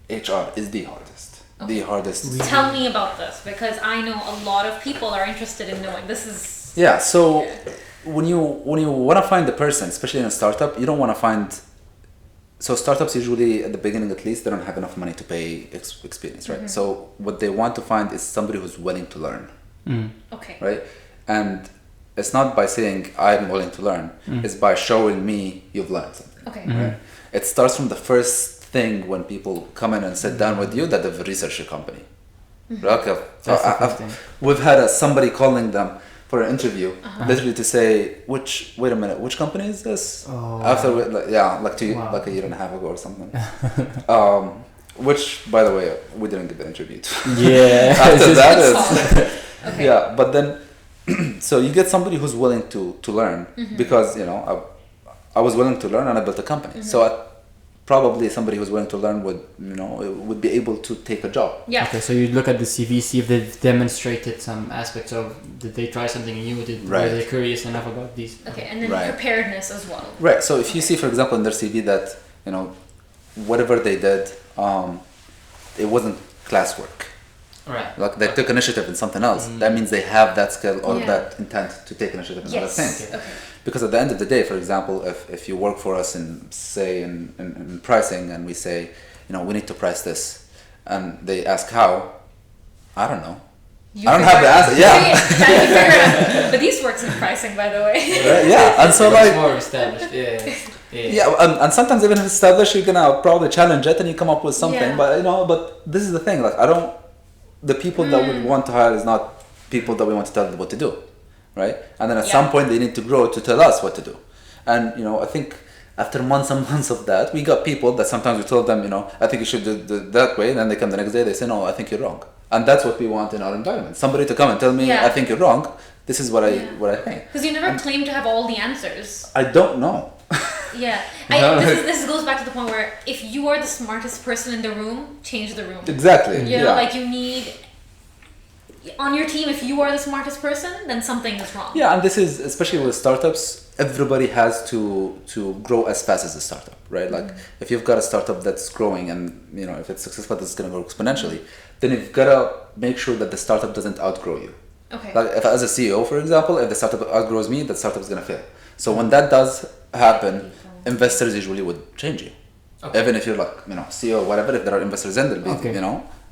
HR is the hardest. The hardest. Tell me about this, because I know a lot of people are interested in knowing. This is So when you want to find the person, especially in a startup, you don't want to find. So startups usually at the beginning, at least, they don't have enough money to pay experience, right? So what they want to find is somebody who's willing to learn. okay. Right, and it's not by saying I'm willing to learn. It's by showing me you've learned something. Okay. Right? It starts from the first thing when people come in and sit down with you that they've researched your company. Okay. So That's the first thing. we've had somebody calling them for an interview, literally to say, wait a minute, which company is this? Oh. After like a year and a half ago or something. Which, by the way, we didn't get the interview to. Yeah. After that Good is solid. Okay. yeah, but then so you get somebody who's willing to learn, because I was willing to learn and I built a company. So probably somebody who's willing to learn would be able to take a job. Yeah. Okay, so you look at the CV, see if they've demonstrated some aspects of, did they try something new? Were they curious enough about these? Okay, and then Right. preparedness as well. Right. So if you see, for example, in their CV that whatever they did, it wasn't classwork. Right. Like they took initiative in something else. That means they have that skill or that intent to take initiative in other things. Okay. Because at the end of the day, for example, if you work for us in pricing, and we say, we need to price this, and they ask how, I don't know. I don't have the answer. Yeah. But these works in pricing, by the way. Yeah. And so It's more established. yeah, and sometimes even if it's established, you're gonna probably challenge it and you come up with something. Yeah. But this is the thing. Like the people that we want to hire is not people that we want to tell them what to do. Right, and then at some point they need to grow to tell us what to do, and I think after months and months of that, we got people that sometimes we told them, I think you should do that way, and then they come the next day, they say, no, I think you're wrong, and that's what we want in our environment. Somebody to come and tell me, I think you're wrong. This is what I think. Because you never claim to have all the answers. I don't know. Yeah, this goes back to the point where if you are the smartest person in the room, change the room. Exactly. Like you need. On your team, if you are the smartest person, then something is wrong. Yeah, and this is especially with startups. Everybody has to grow as fast as a startup, right? Like if you've got a startup that's growing, and if it's successful, it's going to grow exponentially. Then you've got to make sure that the startup doesn't outgrow you. Okay. Like if as a CEO, for example, if the startup outgrows me, that startup is going to fail. So when that does happen, investors usually would change you. Okay. Even if you're like CEO or whatever, if there are investors in there,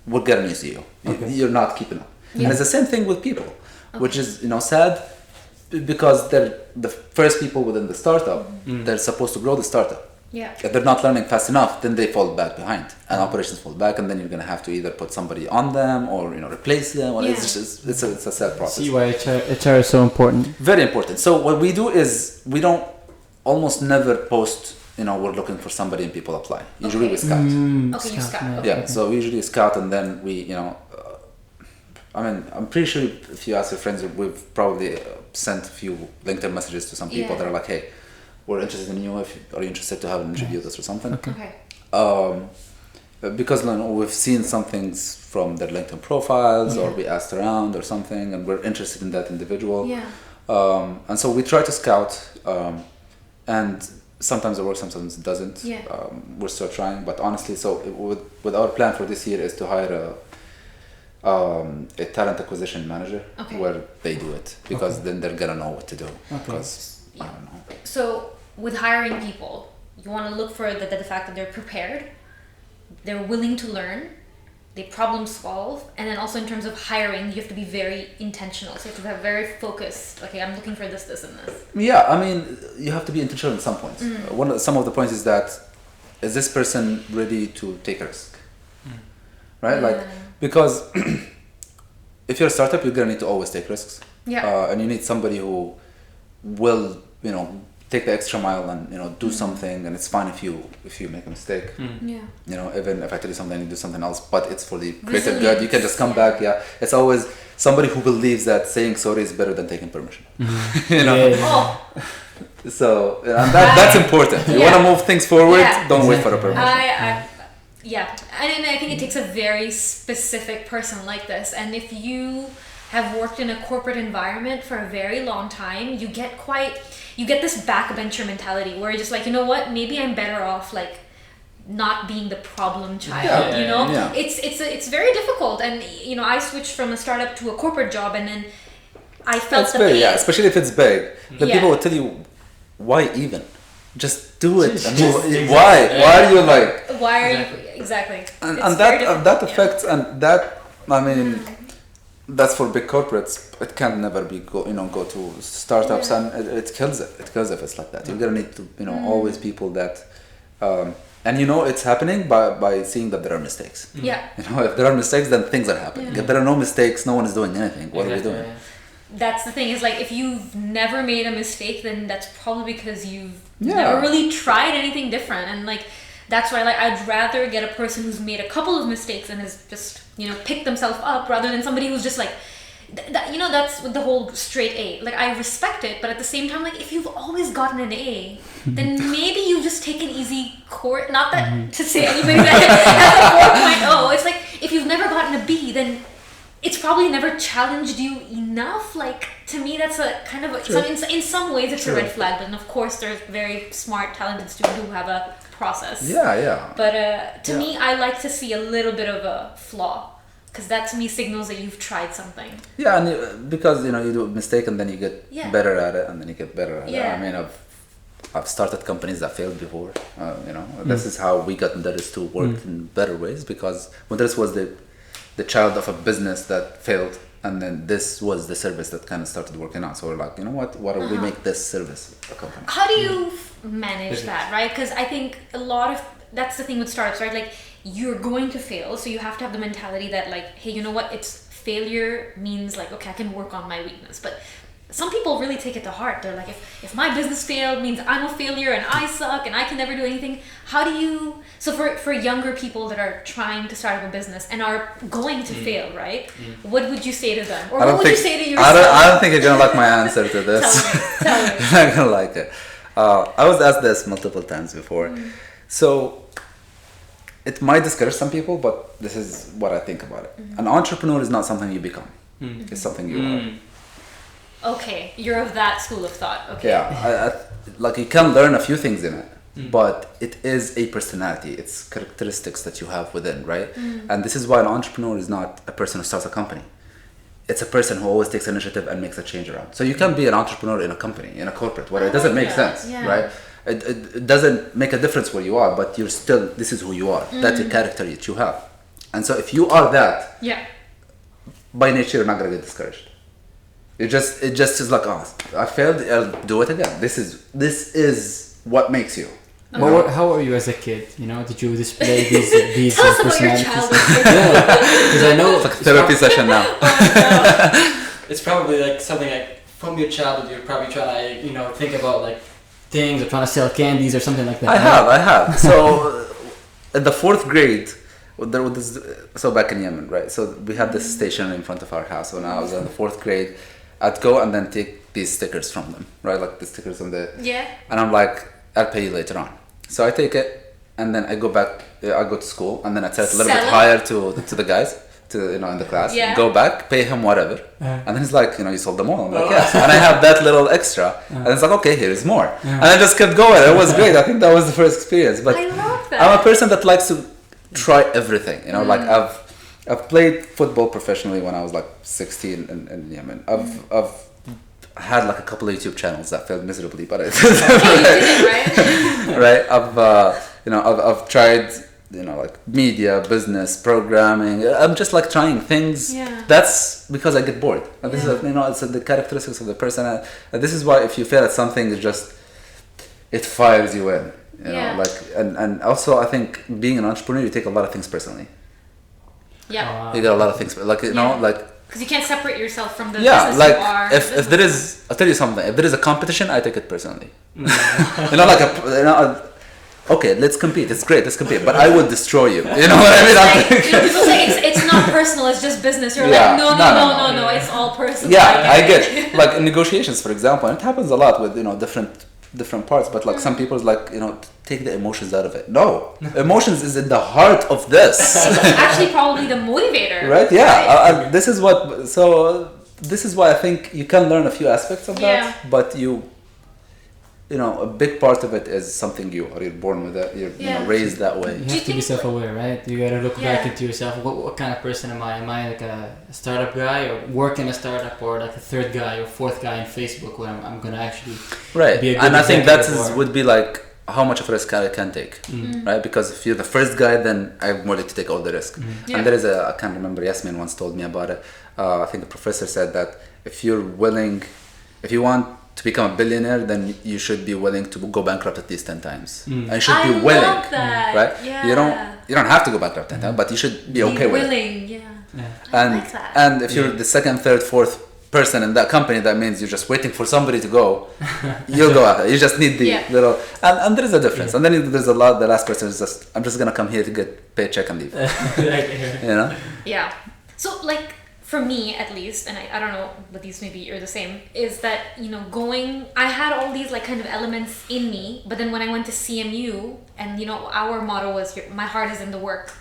we'll get a new CEO. You're not keeping up. Yeah. And it's the same thing with people, which is sad. because they're the first people within the startup. They're supposed to grow the startup. Yeah. If they're not learning fast enough, then they fall back behind, and operations fall back, and then you're gonna have to either put somebody on them or replace them. Or it's a sad process. See why HR is so important. Very important. So what we do is we don't almost never post. We're looking for somebody and people apply. Usually we scout. Okay, you scout. Yeah. So we usually scout and then we I'm pretty sure if you ask your friends, we've probably sent a few LinkedIn messages to some people that are like, hey, we're interested in you. Are you interested to have an interview with us or something? Okay. Because we've seen some things from their LinkedIn profiles or we asked around or something and we're interested in that individual. Yeah. And so we try to scout and sometimes it works, sometimes it doesn't. Yeah. We're still trying, but honestly, so with our plan for this year is to hire a talent acquisition manager where they do it because then they're gonna know what to do. Because I don't know. So with hiring people, you want to look for the fact that they're prepared, they're willing to learn, they problem solve, and then also in terms of hiring, you have to be very intentional. So you have to have very focused. Okay, I'm looking for this, this, and this. Yeah, I mean, you have to be intentional at some points. Some of the points is that is this person ready to take a risk, right? Like because if you're a startup, you're gonna need to always take risks. Yeah. And you need somebody who will take the extra mile and do something, and it's fine if you make a mistake. Yeah. Even if I tell you something and you do something else, but it's for the greater good, you can just come back. Yeah, it's always somebody who believes that saying sorry is better than taking permission. Oh. So and that's important. You want to move things forward, don't wait for a permission. And I think it takes a very specific person like this, and if you have worked in a corporate environment for a very long time, you get this backbencher mentality where you're just like, you know what, maybe I'm better off like not being the problem child. It's very difficult, and I switched from a startup to a corporate job, and then I felt the pain. Especially if it's big. The people will tell you, why even? Just do it and move. Why are you like? Why are you exactly? And that affects and that that's for big corporates. It can never be go to startups, and it kills it. It kills if it's like that. You're gonna need to always people that, and it's happening by seeing that there are mistakes. Yeah. If there are mistakes, then things are happening. If there are no mistakes, no one is doing anything. What are we doing? That's the thing, is like if you've never made a mistake, then that's probably because you've never really tried anything different, and like that's why I'd rather get a person who's made a couple of mistakes and has just picked themselves up rather than somebody who's just like that's with the whole straight A. Like I respect it, but at the same time, like if you've always gotten an A, then maybe you just take an easy course. Not that to say anybody that has a 4.0. It's like if you've never gotten a B, then it's probably never challenged you enough. Like to me, that's a kind of in some ways it's a red flag. And of course, there's very smart, talented students who have a process. Yeah. But to me, I like to see a little bit of a flaw, because that to me signals that you've tried something. Yeah, and because you do a mistake and then you get better at it, and then you get better at it. I mean, I've started companies that failed before. This is how we got Mudaris to work in better ways, because Mudaris was the child of a business that failed, and then this was the service that kind of started working out. So we're like, why don't we make this service a company? How do you manage that, right? Because I think that's the thing with startups, right? Like you're going to fail, so you have to have the mentality that like, hey, you know what? It's failure means like, okay, I can work on my weakness. But some people really take it to heart. They're like, if my business failed means I'm a failure and I suck and I can never do anything. How do you... So for younger people that are trying to start up a business and are going to fail, right? What would you say to them? Or what would you say to yourself? I don't think you're going to like my answer to this. Tell me. You're not going to like it. I was asked this multiple times before. So it might discourage some people, but this is what I think about it. An entrepreneur is not something you become. It's something you are. Okay, you're of that school of thought. Okay. Yeah, like you can learn a few things in it, but it is a personality. It's characteristics that you have within, right? And this is why an entrepreneur is not a person who starts a company. It's a person who always takes initiative and makes a change around. So you can be an entrepreneur in a company, in a corporate, where it doesn't make sense, right? It doesn't make a difference where you are, but you're still, this is who you are. That's the character that you have. And so if you are that, by nature, you're not going to get discouraged. it just is like, oh, I failed, I'll do it again. This is what makes you. How were you as a kid? You know, did you display these Tell us about your personalities? childhood. Because I know It's like a therapy session now. it's probably like something like from your childhood. You're probably trying to think about like things or trying to sell candies or something like that. I have. So at the 4th grade, there was so back in Yemen, right? So we had this station in front of our house. When I was in the 4th grade, I'd go and then take these stickers from them, right? Like the stickers on the... Yeah. And I'm like, I'll pay you later on. So I take it, and then I go back, I go to school, and then I set it a little bit higher to the guys, in the class. Yeah. Go back, pay him whatever. And then he's like, you sold them all. I'm like, yes. And I have that little extra. And it's like, okay, here's more. And I just kept going. It was great. I think that was the first experience. But I love that. I'm a person that likes to try everything. Like I've played football professionally when I was like 16 in Yemen. I've had like a couple of YouTube channels that failed miserably, but You did it, right? right. I've tried like media, business, programming. I'm just like trying things. Yeah. That's because I get bored. And this is it's the characteristics of the person. And this is why if you fail at something, it fires you in. And also I think being an entrepreneur, you take a lot of things personally. Yeah. You get a lot of things like because you can't separate yourself from the yeah, business like you are. if there is, I'll tell you something. If there is a competition, I take it personally. Okay, let's compete. It's great, let's compete. But I will destroy you. You know what I mean? People say it's not personal. It's just business. You're Yeah. like no. It's all personal. Yeah, I get it. Like in negotiations, for example, and it happens a lot with different parts. But like some people's like take the emotions out of it. No, emotions is in the heart of this. It's actually probably the motivator. Right? Yeah. Right? This is why I think you can learn a few aspects of that, but a big part of it is something you're born with it. You're raised that way. You have to be self-aware, right? You gotta look back into yourself. What kind of person am I? Am I like a startup guy, or work in a startup, or like a 3rd guy or 4th guy in Facebook, where I'm gonna actually be a good and I think that would be like how much of a risk I can take, right? Because if you're the 1st guy, then I'm more likely to take all the risk. And there is I can't remember, Yasmin once told me about it. I think the professor said that if you want to become a billionaire, then you should be willing to go bankrupt at least 10 times. And you should be willing, love that. right? Yeah. You don't have to go bankrupt 10 times, but you should be okay with it. Willing, yeah. And I like that. and if you're the 2nd, 3rd, 4th person in that company, that means you're just waiting for somebody to go. You'll go after. You just need the little and there is a difference. And then there's the last person is just, I'm just gonna come here to get paycheck and leave. Yeah. So like for me at least, and I don't know, but these maybe you're the same, is that I had all these like kind of elements in me, but then when I went to CMU, and our motto was my heart is in the work,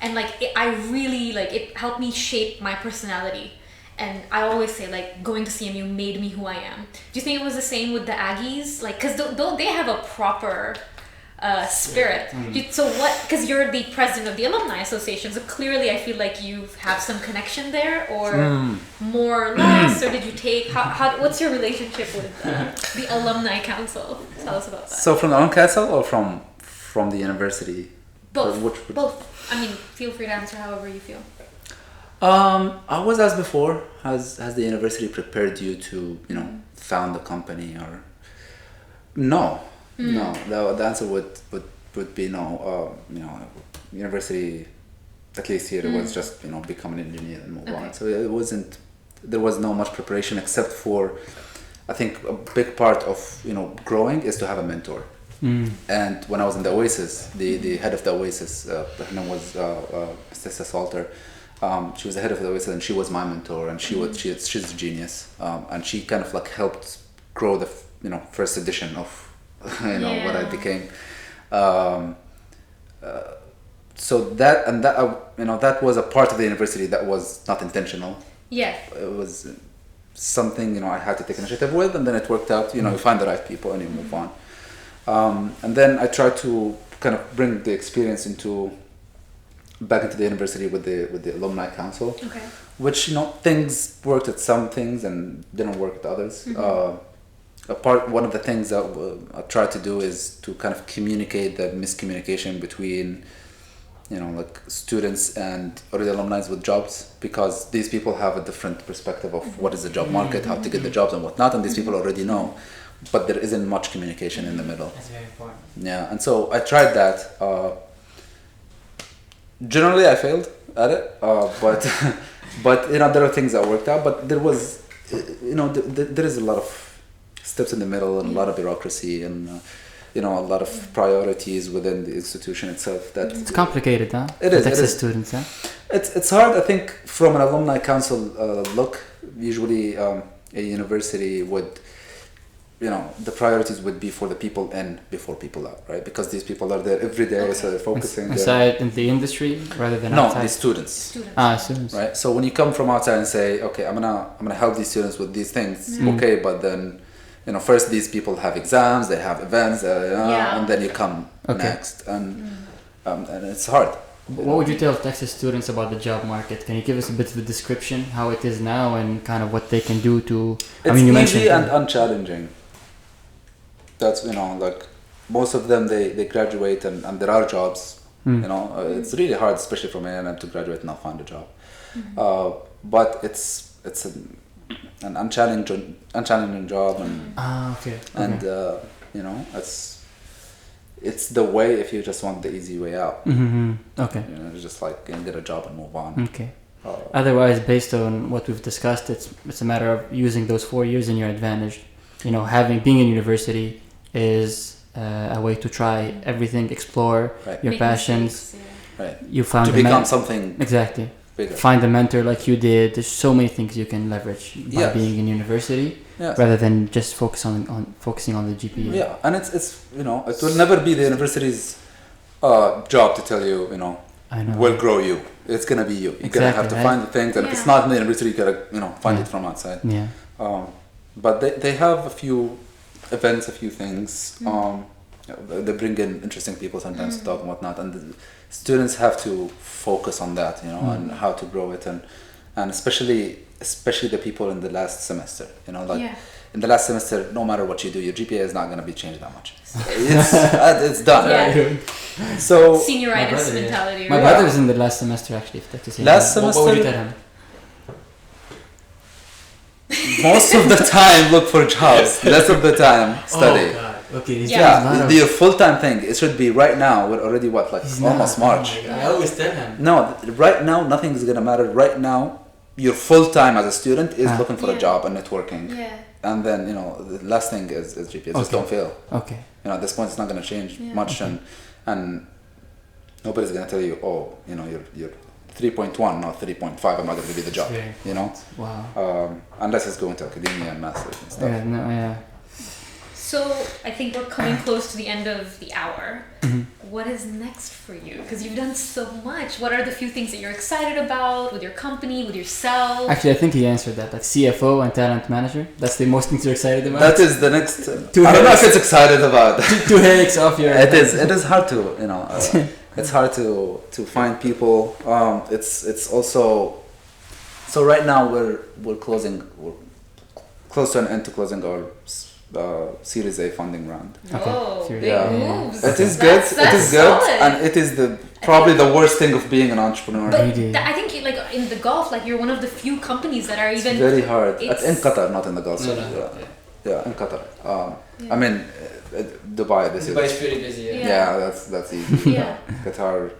and like I really like it helped me shape my personality. And I always say, like, going to CMU made me who I am. Do you think it was the same with the Aggies? Like, because they have a proper spirit. So what, because you're the president of the Alumni Association, so clearly I feel like you have some connection there, or more or less, or did you take, what's your relationship with the Alumni Council? Tell us about that. So from the Alumni Council or from the university? Both. Both. I mean, feel free to answer however you feel. I was asked before, has the university prepared you to, found a company or... No. No, the answer would be no. University, at least here, it was just become an engineer and move on. So it wasn't. There was no much preparation except for, I think a big part of growing is to have a mentor. And when I was in the Oasis, the head of the Oasis, her name was Sister Salter. She was the head of the Oasis, and she was my mentor, and she's a genius, and she kind of like helped grow the first edition of. What I became. So that was a part of the university that was not intentional. Yeah. It was something I had to take initiative with, and then it worked out. You find the right people and you move on. And then I tried to kind of bring the experience back into the university with the alumni council. Okay. Which things worked at some things and didn't work at others. One of the things that I try to do is to kind of communicate the miscommunication between like students and already alumni with jobs, because these people have a different perspective of what is the job market, how to get the jobs and whatnot, and these people already know, but there isn't much communication in the middle. That's very important. Yeah, and so I tried that. Generally, I failed at it, but but there are things that worked out. But there was, there is a lot of steps in the middle and a lot of bureaucracy and a lot of priorities within the institution itself. That It's complicated, huh? It is. Texas students, huh? It's hard. I think from an alumni council look, usually a university would, the priorities would be for the people in before people out, right? Because these people are there every day, so they're focusing. Inside in the industry rather than outside? No, the students. Students. Right. So when you come from outside and say, okay, I'm gonna help these students with these things, okay, but then, first these people have exams, they have events, and then you come next, and it's hard. What would you tell Texas students about the job market? Can you give us a bit of the description, how it is now, and kind of what they can do to? It's easy and unchallenging. That's like most of them they graduate and there are jobs. It's really hard, especially from A&M, to graduate and not find a job. But it's an unchallenging job, and and it's the way if you just want the easy way out. Okay. It's just like get a job and move on. Okay. Otherwise, based on what we've discussed, it's a matter of using those 4 years in your advantage. Being in university is a way to try everything, explore your Make passions. mistakes, Right. You found to become something exactly. bigger. Find a mentor like you did. There's so many things you can leverage by being in university, rather than just focusing on the GPA. Yeah, and it's it will never be the university's job to tell you I know. will grow you. It's gonna be you. You're gonna have to find the things, and if it's not in the university, you gotta find it from outside. Yeah. But they have a few events, a few things. They bring in interesting people sometimes to talk and whatnot, and the students have to focus on that, and how to grow it, and especially the people in the last semester, in the last semester, no matter what you do, your GPA is not going to be changed that much. It's done. So senioritis mentality. My brother is in the last semester actually. If that's the same. Last semester. What would you tell him? Most of the time, look for jobs. Less of the time, study. Oh, God. Okay. Your full-time thing. It should be right now. We're already almost March. I always tell him. No, right now nothing is gonna matter. Right now, your full-time as a student is looking for a job and networking. Yeah. And then the last thing is GPA. Just don't fail. Okay. At this point, it's not gonna change much, and nobody's gonna tell you, you're 3.1, not 3.5. I'm not gonna give you the job. Wow. Unless it's going to academia and masters and stuff. So I think we're coming close to the end of the hour. What is next for you? Because you've done so much. What are the few things that you're excited about with your company, with yourself? Actually, I think he answered that. Like CFO and talent manager. That's the most things you're excited about. That is the next. I don't know if it's excited about. Two headaches off your. It is hard to it's hard to find people. It's also. So right now we're close to an end to closing our Series A funding round. Okay. Big moves. It is good. It is good, solid. and it is probably the worst thing of being an entrepreneur. But I think in the Gulf, you're one of the few companies that are even. It's very hard. In Qatar, not in the Gulf. In Qatar. I mean, Dubai. Dubai is pretty busy. Yeah, that's easy. Yeah. Qatar.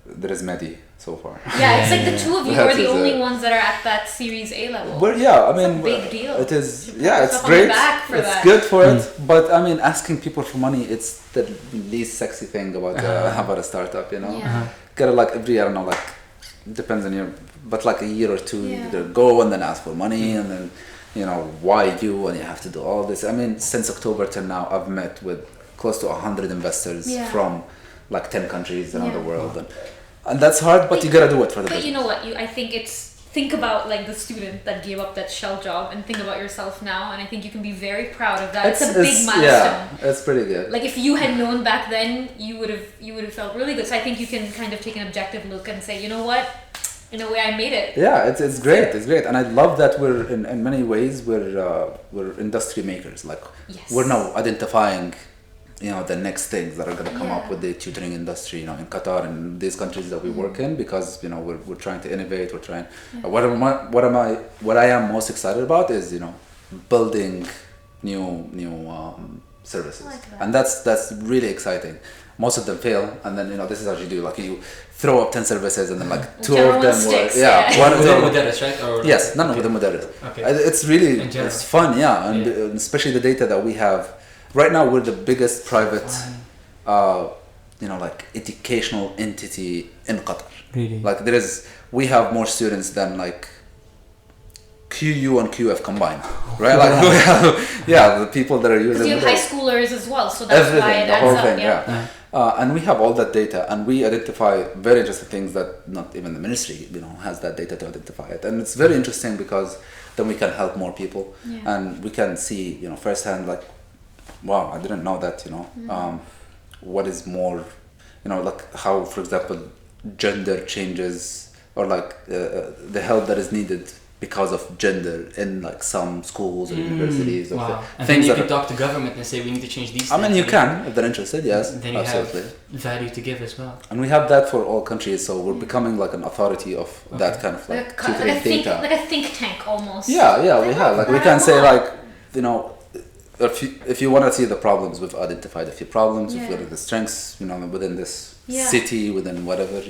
There is Mehdi so far. Yeah, it's like the two of you are the only ones that are at that Series A level. Well, It's a big deal. It is. It's great. It's good for it, but I mean, asking people for money, it's the least sexy thing about a startup. Gotta every depends on your, but a year or two, you go and then ask for money and then why you and you have to do all this. I mean, since October till now, I've met with close to 100 investors from 10 countries around the world. And that's hard, but you gotta do it for the business. But you know what? I think think about the student that gave up that shell job and think about yourself now, and I think you can be very proud of that. It's a big milestone. Yeah, it's pretty good. If you had known back then, you would have felt really good. So I think you can kind of take an objective look and say, you know what? In a way, I made it. Yeah, it's great. It's great, and I love that we're in many ways we're industry makers. We're now identifying the next things that are going to come up with the tutoring industry, in Qatar and these countries that we work in, because we're trying to innovate. We're trying. What I am most excited about is building new services, and that's really exciting. Most of them fail, and then this is how you do. Like you throw up 10 services, and then like two of them sticks, were one of Within them. Mudarris, right? Or Yes, none of them Mudarris. Okay. It's really it's fun, and especially the data that we have. Right now, we're the biggest private, like educational entity in Qatar. Really? Like we have more students than like QU and QF combined, right? Like we have, the people that are using. You have high schoolers as well, so that's why it adds up. And we have all that data, and we identify very interesting things that not even the ministry, has that data to identify it, and it's very interesting because then we can help more people, and we can see, firsthand, like, wow, I didn't know that, what is more, like how, for example, gender changes, or like the help that is needed because of gender in like some schools or universities. Wow. And then you can talk to government and say we need to change these things. I mean, you can, if they're interested, yes. Then you absolutely. have value to give as well. And we have that for all countries, so we're becoming like an authority of that kind of like tutoring data. Like a think tank almost. Yeah, we have. Like we can say like, if you want to see the problems, we've identified a few problems. We've got the strengths, within this city, within whatever, I'm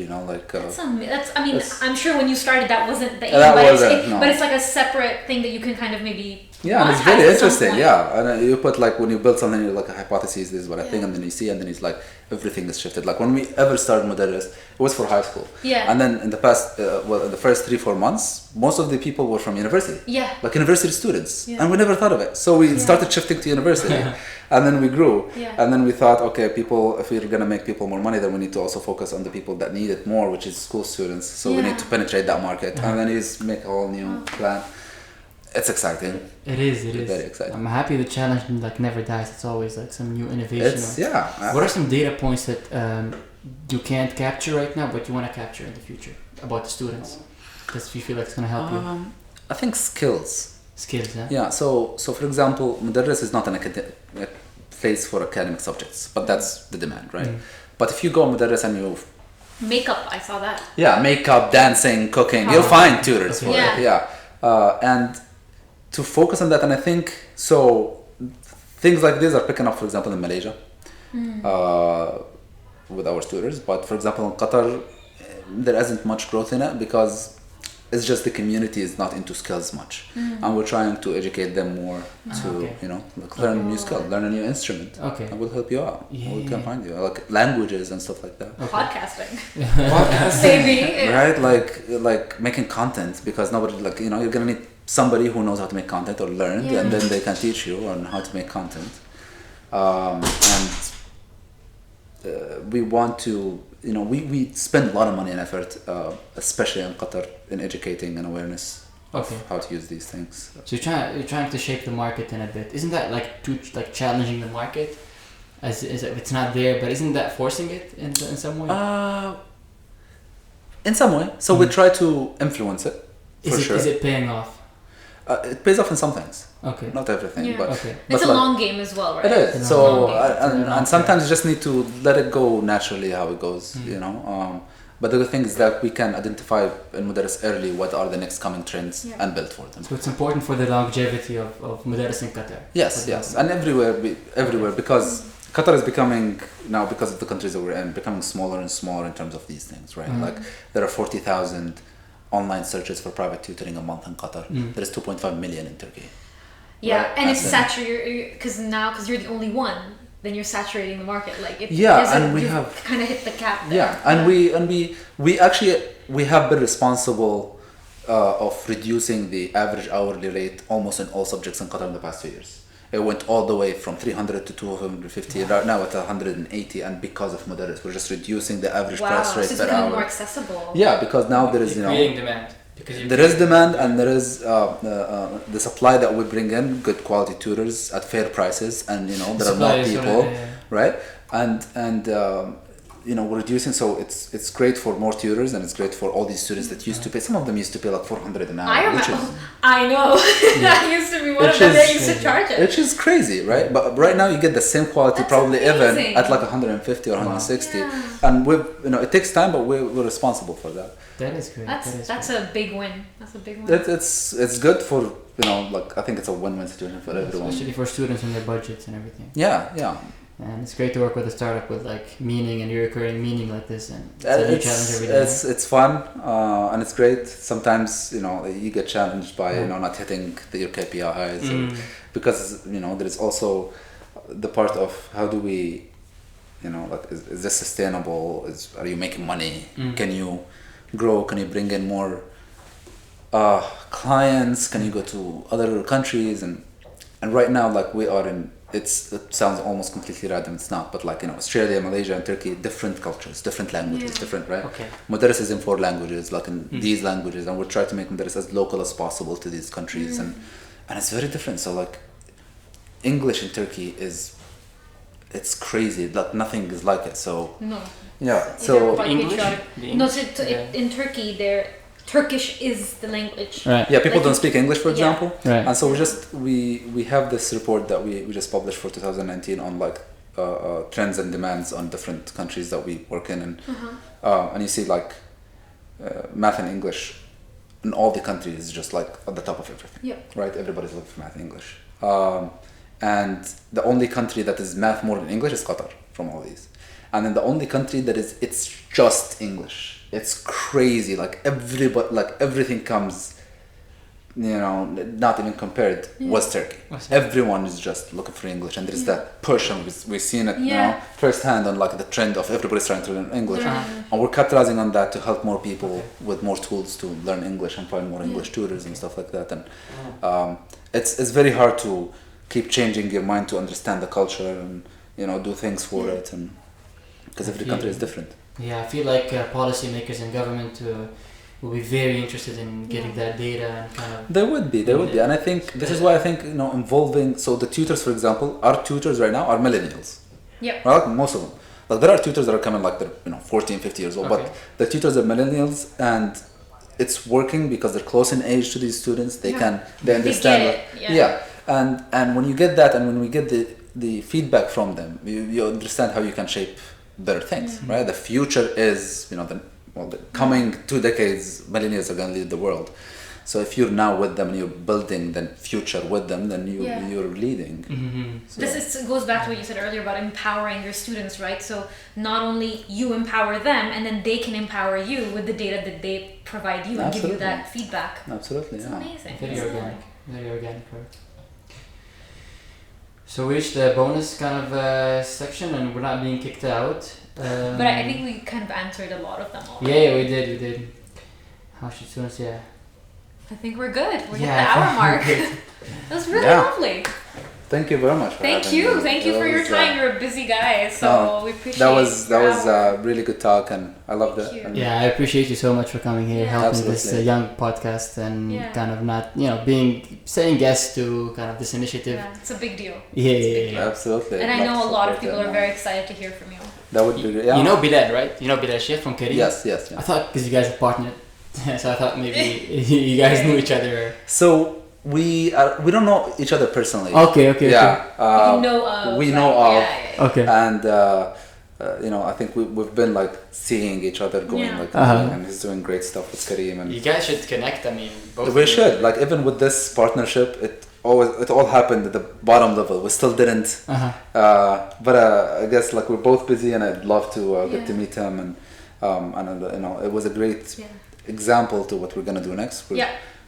sure when you started that wasn't the aim, but it's like a separate thing that you can kind of maybe. Yeah, and it's very interesting. Yeah, and you put like when you build something, you're like a hypothesis. This is what I think, and then you see, and then it's like everything is shifted. Like when we ever started Mudarris, it was for high school. Yeah. And then in the past, in the first 3-4 months, most of the people were from university. Yeah. Like university students, and we never thought of it. So we started shifting to university, and then we grew, and then we thought, okay, people, if we're gonna make people more money, then we need to also focus on the people that need it more, which is school students. So we need to penetrate that market, and then is make a whole new plan. It's exciting. It is very exciting. I'm happy the challenge like never dies. It's always like some new innovation. What are some data points that you can't capture right now, but you want to capture in the future about the students? Because you feel like it's going to help you. I think skills. Skills, yeah? Yeah, so for example, Mudarris is not an academic place for academic subjects, but that's the demand, right? But if you go Mudarris and you... Makeup, I saw that. Yeah, makeup, dancing, cooking, you'll find tutors for it. Yeah. And to focus on that, and I think so things like this are picking up, for example, in Malaysia with our tutors, but for example in Qatar there isn't much growth in it because it's just the community is not into skills much, and we're trying to educate them more to like learn a new skill, learn a new instrument, and we'll help you out. We can find you like languages and stuff like that. Podcasting. Podcasting, right? Like making content, because nobody you're gonna need somebody who knows how to make content or learned, and then they can teach you on how to make content. And we want to, we spend a lot of money and effort, especially in Qatar, in educating and awareness of how to use these things. So you're trying to shape the market in a bit. Isn't that like challenging the market? As it's not there, but isn't that forcing it in some way? In some way. So we try to influence it. Is it paying off? It pays off in some things. Okay. Not everything, but it's a long game as well, right? It is. So and sometimes you just need to let it go naturally how it goes, But the good thing is that we can identify in Mudarris early what are the next coming trends and build for them. So it's important for the longevity of Mudarris in Qatar. Yes, and everywhere because Qatar is becoming now, because of the countries that we're in, becoming smaller and smaller in terms of these things, right? Like there are 40,000 online searches for private tutoring a month in Qatar. There's 2.5 million in Turkey. Yeah, right? And it's saturated because you're the only one, then you're saturating the market. Like and we have kind of hit the cap there. Yeah, and we actually have been responsible of reducing the average hourly rate almost in all subjects in Qatar in the past 2 years. It went all the way from 300 to 250. Right now it's 180, and because of Mudarris, we're just reducing the average price rate per hour. It's becoming more accessible. Yeah, because now there is creating demand. There is demand, and there is the supply that we bring in good quality tutors at fair prices, and there are more people, right? And we're reducing, so it's great for more tutors, and it's great for all these students that used to pay. Some of them used to pay like 400 an hour. I remember. I know. That used to be one of them that used to charge it. Which is crazy, right? But right now you get the same quality, That's probably amazing. even at like 150 or 160. Yeah. And it takes time, but we're responsible for that. That is great. That's a big win. That's a big win. It's good for like I think it's a win-win situation for everyone. Especially for students and their budgets and everything. Yeah. And it's great to work with a startup with like meaning and reoccurring meaning like this, and it's a new challenge every day. It's fun, and it's great. Sometimes you get challenged by not hitting your KPIs, because there is also the part of how do we, like is this sustainable? Are you making money? Can you grow? Can you bring in more clients? Can you go to other countries? And right now, like we are in. It sounds almost completely random. It's not, but like Australia, Malaysia, and Turkey, different cultures, different languages, different, right? Okay. Mudaris is in 4 languages, like in these languages, and we're trying to make Mudaris as local as possible to these countries, and it's very different. So like English in Turkey it's crazy. Like nothing is like it. So no. Yeah. So English? No, in Turkey, Turkish is the language. Right. yeah, people Like don't speak English, for example. Right. And so we have this report that we just published for 2019 on like trends and demands on different countries that we work in, and you see like math and English in all the countries is just like at the top of everything. Yeah. Right. Everybody's looking for math and English. And the only country that is math more than English is Qatar from all these, and then the only country that it's just English. It's crazy. Like everything comes, not even compared. Was Turkey. Everyone is just looking for English, and there's that push, and we've seen it firsthand on like the trend of everybody's trying to learn English, and we're capitalizing on that to help more people with more tools to learn English and find more English tutors and stuff like that. And it's very hard to keep changing your mind to understand the culture and do things for it, and because every country is different. Yeah, I feel like policymakers and government will be very interested in getting that data and kind of. They would be, and I think this is why I think involving. So the tutors, for example, our tutors right now are millennials. Yeah. Right, most of them. Like there are tutors that are coming like they're 14, 50 years old, but the tutors are millennials, and it's working because they're close in age to these students. They understand. They get it. And when you get that, and when we get the feedback from them, you understand how you can shape better things, right? The future is, the coming 2 decades, millennials are going to lead the world. So if you're now with them and you're building the future with them, then you're leading. So. This goes back to what you said earlier about empowering your students, right? So not only you empower them, and then they can empower you with the data that they provide you and give you that feedback. Absolutely, It's amazing. Very organic. Very organic work. So we reached the bonus kind of section, and we're not being kicked out. But I think we kind of answered a lot of them already. Yeah, we did. How should students? Yeah. I think we're good. We're at the hour mark. That was really lovely. Thank you very much. Thank you for your time. You're a busy guy, so we appreciate. That was a really good talk, and I loved it. Yeah, I appreciate you so much for coming here, helping this young podcast, and kind of not saying yes to kind of this initiative. Yeah, it's a big deal. Yeah. Absolutely. And I know a lot of people are very excited to hear from you. That would be great. Yeah. You know Bilal, right? You know Bilal Sheikh from Kareem? Yes. I thought because you guys are partnered, so I thought maybe you guys knew each other. So we don't know each other personally. Okay. Yeah. We know of. Okay. And I think we've been like seeing each other going and he's doing great stuff with Kareem, and you guys should connect. I mean, both. We should, like, even with this partnership, it all happened at the bottom level. We still didn't. But I guess like we're both busy, and I'd love to get to meet him, and it was a great example to what we're gonna do next.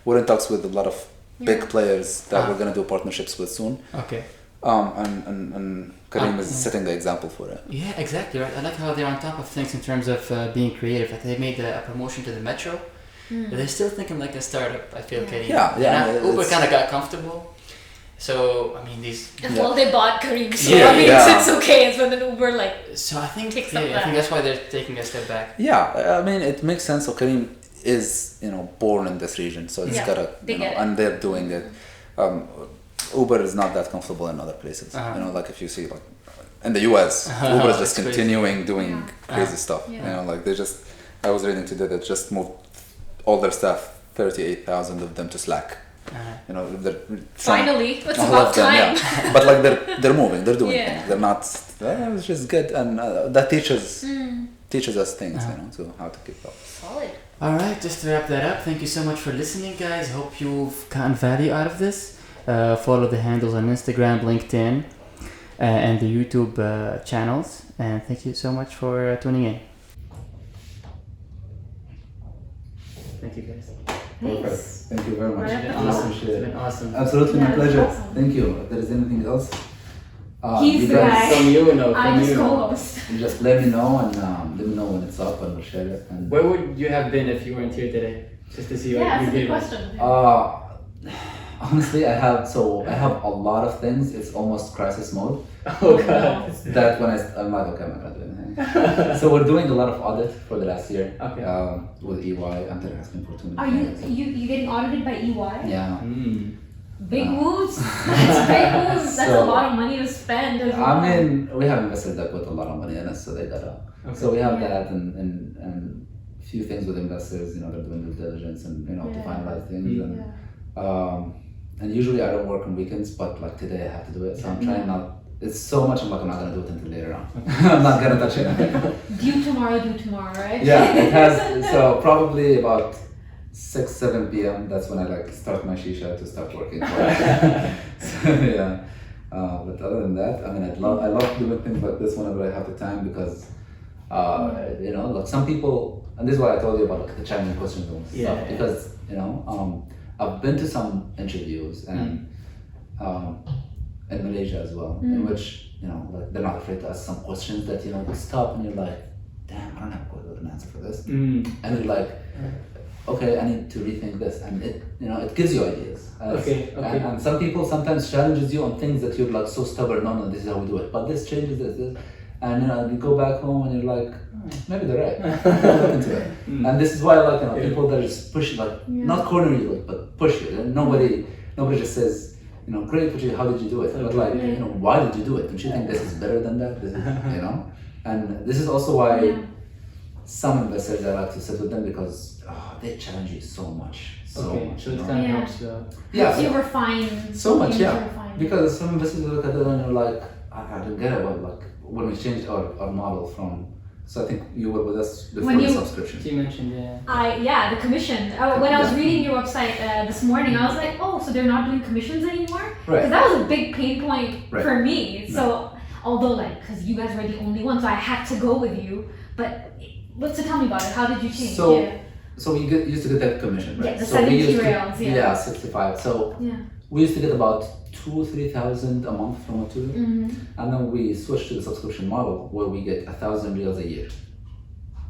We're in talks with a lot of big players that we're gonna do partnerships with soon. Okay. And Kareem is setting the example for it. Yeah, exactly right. I like how they're on top of things in terms of being creative. Like they made a promotion to the Metro, but they're still thinking like a startup. I feel Kareem. Yeah. Uber kind of got comfortable. So I mean these. Well, they bought Kareem, so it's okay. It's when the Uber So I think takes I think that's why they're taking a step back. Yeah, I mean it makes sense. So Kareem is born in this region, so it's gotta and they're doing it. Uber is not that comfortable in other places. Like if you see like in the US, Uber is just That's crazy. continuing doing crazy stuff. Yeah. You know, like they just, I was reading today that just moved all their staff, 38,000 of them to Slack. You know, they're Finally, it's all about of them, time. yeah. But like they're moving, they're doing Yeah. things. They're not. It's just good, and that teaches us things, you know, to how to keep up. Solid. All right, just to wrap that up, thank you so much for listening, guys. Hope you've gotten value out of this. Follow the handles on Instagram, LinkedIn, and the YouTube channels. And thank you so much for tuning in. Thank you, guys. Thanks. Thank you very much. Right. I appreciate It's it. been awesome. Absolutely, Yeah, my pleasure. awesome. Thank you. If there is anything else, He's you the guys guy. From you, no, I'm from his you. co-host. just let me know and let me know when it's up and we'll share it. And Where would you have been if you weren't here today? Just to see what Yeah, you that's a good did. question. honestly, I have a lot of things. It's almost crisis mode. Oh, God. That when I'm like, okay, I'm not gonna do anything. So we're doing a lot of audit for the last year. Okay. With EY, and they're asking for too many Are you things. you getting audited by EY? Yeah. Big moves. That's big moves. That's a So- lot of money to spend as well. I mean, we have investors that put a lot of money in us, so they gotta. So we have Yeah. that and a few things with investors. You know, they're doing due diligence and to Yeah. finalize things. Mm. And, Yeah. and usually I don't work on weekends, but like today I have to do it. So I'm Yeah. trying not. It's so much. I'm like, I'm not gonna do it until later on. I'm not gonna touch it. Due tomorrow, right? Yeah, it has. So probably about 6-7 p.m. That's when I like start my shisha to start working. So, yeah. But other than that, I mean, I love doing things like this whenever I have the time because, like some people, and this is why I told you about like the challenging questions and stuff. Yeah. Because I've been to some interviews and in Malaysia as well, in which like they're not afraid to ask some questions that you stop and you're like, damn, I don't have an answer for this, and you're like, okay, I need to rethink this, and it gives you ideas. Okay. And some people sometimes challenges you on things that you're like so stubborn. No, this is how we do it. But this changes this, and you go back home and you're like, maybe they're right. Look into it. And this is why I like people that just push not corner you, but push you. And nobody just says, great, but how did you do it? But like, why did you do it? Don't you think this is better than that? This is, and this is also why some investors I like to sit with them because they challenge you so much. So it kind of helps. Helps you refine. So much, you yeah. refine. Because some investors look at it and you're like, I don't get it. But like when we changed our model from, so I think you were with us before When the you- subscription. You mentioned, The commission. When I was reading your website this morning, I was like, oh, so they're not doing commissions anymore? Right. Because that was a big pain point Right. for me. So, although because you guys were the only ones, so I had to go with you. But tell me about it. How did you change? So we used to get that commission, right? Yeah, the so we 70 used to- reals, yeah. Yeah, 65. So Yeah. we used to get about 2,000-3,000 a month from a tutor. Mm-hmm. And then we switched to the subscription model where we get 1,000 reals a year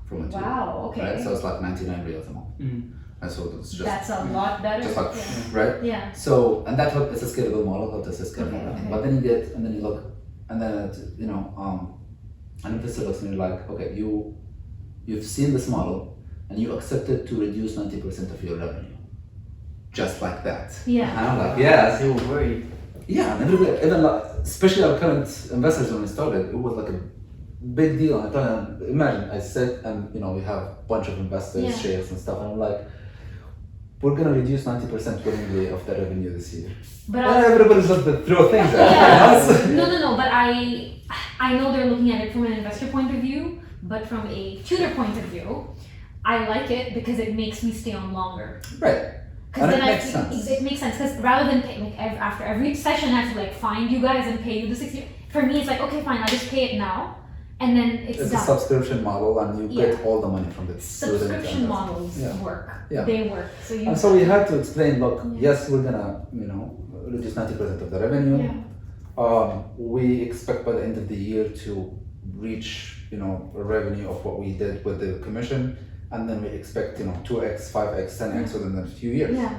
from a tutor. Wow. Okay. Right? So it's like 99 reals a month. And so it's just That's a lot better. just like yeah. right. Yeah. So and that's what it's a scalable model. How does it scale? Okay, okay. But then you look, and then an investor looks and you're like, okay, you've seen this model and you accepted to reduce 90% of your revenue, just like that. Yeah. And I'm like, yes. They were worried. Yeah, and everybody, even like, especially our current investors when we started, it was like a big deal. And I thought, imagine I sit and we have a bunch of investors, Yeah. shares and stuff, and I'm like, we're gonna reduce 90% willingly of the revenue this year. But And everybody's just to throw things at Yeah. you. No. But I know they're looking at it from an investor point of view, but from a tutor point of view, I like it because it makes me stay on longer. Right. Because And then it makes I sense. it makes sense because rather than pay, after every session I have to find you guys and pay you the 60. For me, it's like okay, fine, I just pay it now, and then it's It's a done. subscription model, and you get Yeah. all the money from the student. Subscription and models Yeah. work. Yeah. They work. So you. And so we had to explain, look, yes, we're gonna, reduce 90% of the revenue. Yeah. We expect by the end of the year to reach, a revenue of what we did with the commission, and then we expect, 2x, 5x, 10x within a few years. Yeah.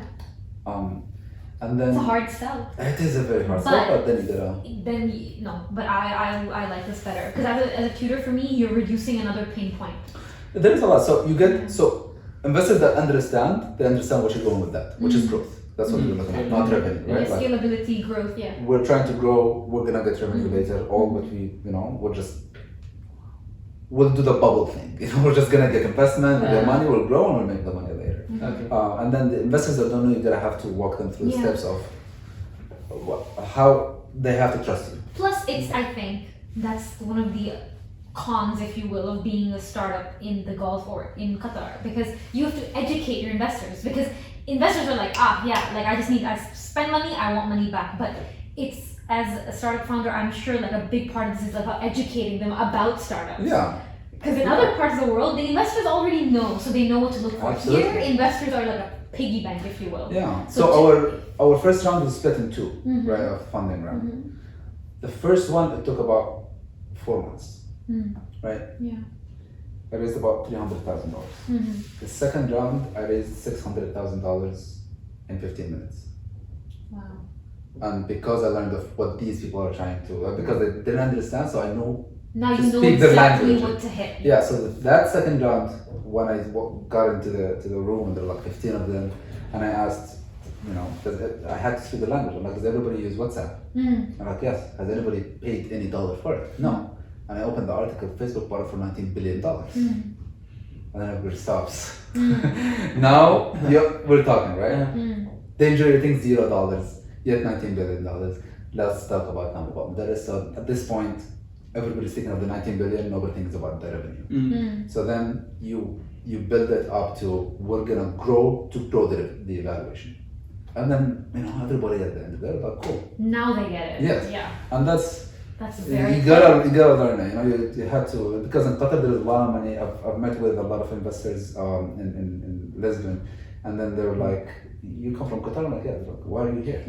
And then It's a hard sell. it is a very hard But- sell, but then you gotta. No, but I like this better because as a tutor for me, you're reducing another pain point. There is a lot. So you get investors that understand, they understand what you're going with that, which is growth. That's what we're looking at, not revenue, Yeah, right? Like, scalability, growth, yeah. we're trying to grow, we're gonna get revenue later, all what we, we'll do the bubble thing. We're just gonna get investment, we'll get money, we'll grow, and we'll make the money later. Okay. And then the investors that don't know, you're gonna have to walk them through the Yeah. steps of how they have to trust you. Plus, I think that's one of the cons, if you will, of being a startup in the Gulf or in Qatar, because you have to educate your investors, because investors are like, I spend money, I want money back. But it's, as a startup founder, I'm sure like a big part of this is about educating them about startups. Yeah. Because in other parts of the world, the investors already know, so they know what to look for. Absolutely. Here, investors are like a piggy bank, if you will. Yeah. So So our first round was split in two, Mhm. right? Of funding round. Mhm. The first one, it took about 4 months, right? Yeah. I raised about $300,000. The second round, I raised $600,000 in 15 minutes. Wow. And because I learned of what these people are trying to, because they didn't understand, so I know. Now To you know speak the exactly language. what to hit. Yeah, so that second round, when I got into the room, and there were like 15 of them, and I asked, I had to speak the language. I'm like, does everybody use WhatsApp? I'm like, yes. Has anybody paid any dollar for it? No. And I opened the article, Facebook bought it for $19 billion. And then everybody stops. Now, we're talking, right? Danger rating $0, yet $19 billion. Let's talk about number one. That is, so at this point, everybody's thinking of the 19 billion, nobody thinks about the revenue. So then you build it up to, we're gonna grow the evaluation. And then, everybody at the end of it, like, cool. Now they get it. Yes. Yeah. And that's very you gotta learn it. You had to, because in Qatar there's a lot of money. I've met with a lot of investors in Lisbon, and then they were like, "You come from Qatar?" I'm like, "Yeah." They're like, "Why are you here?"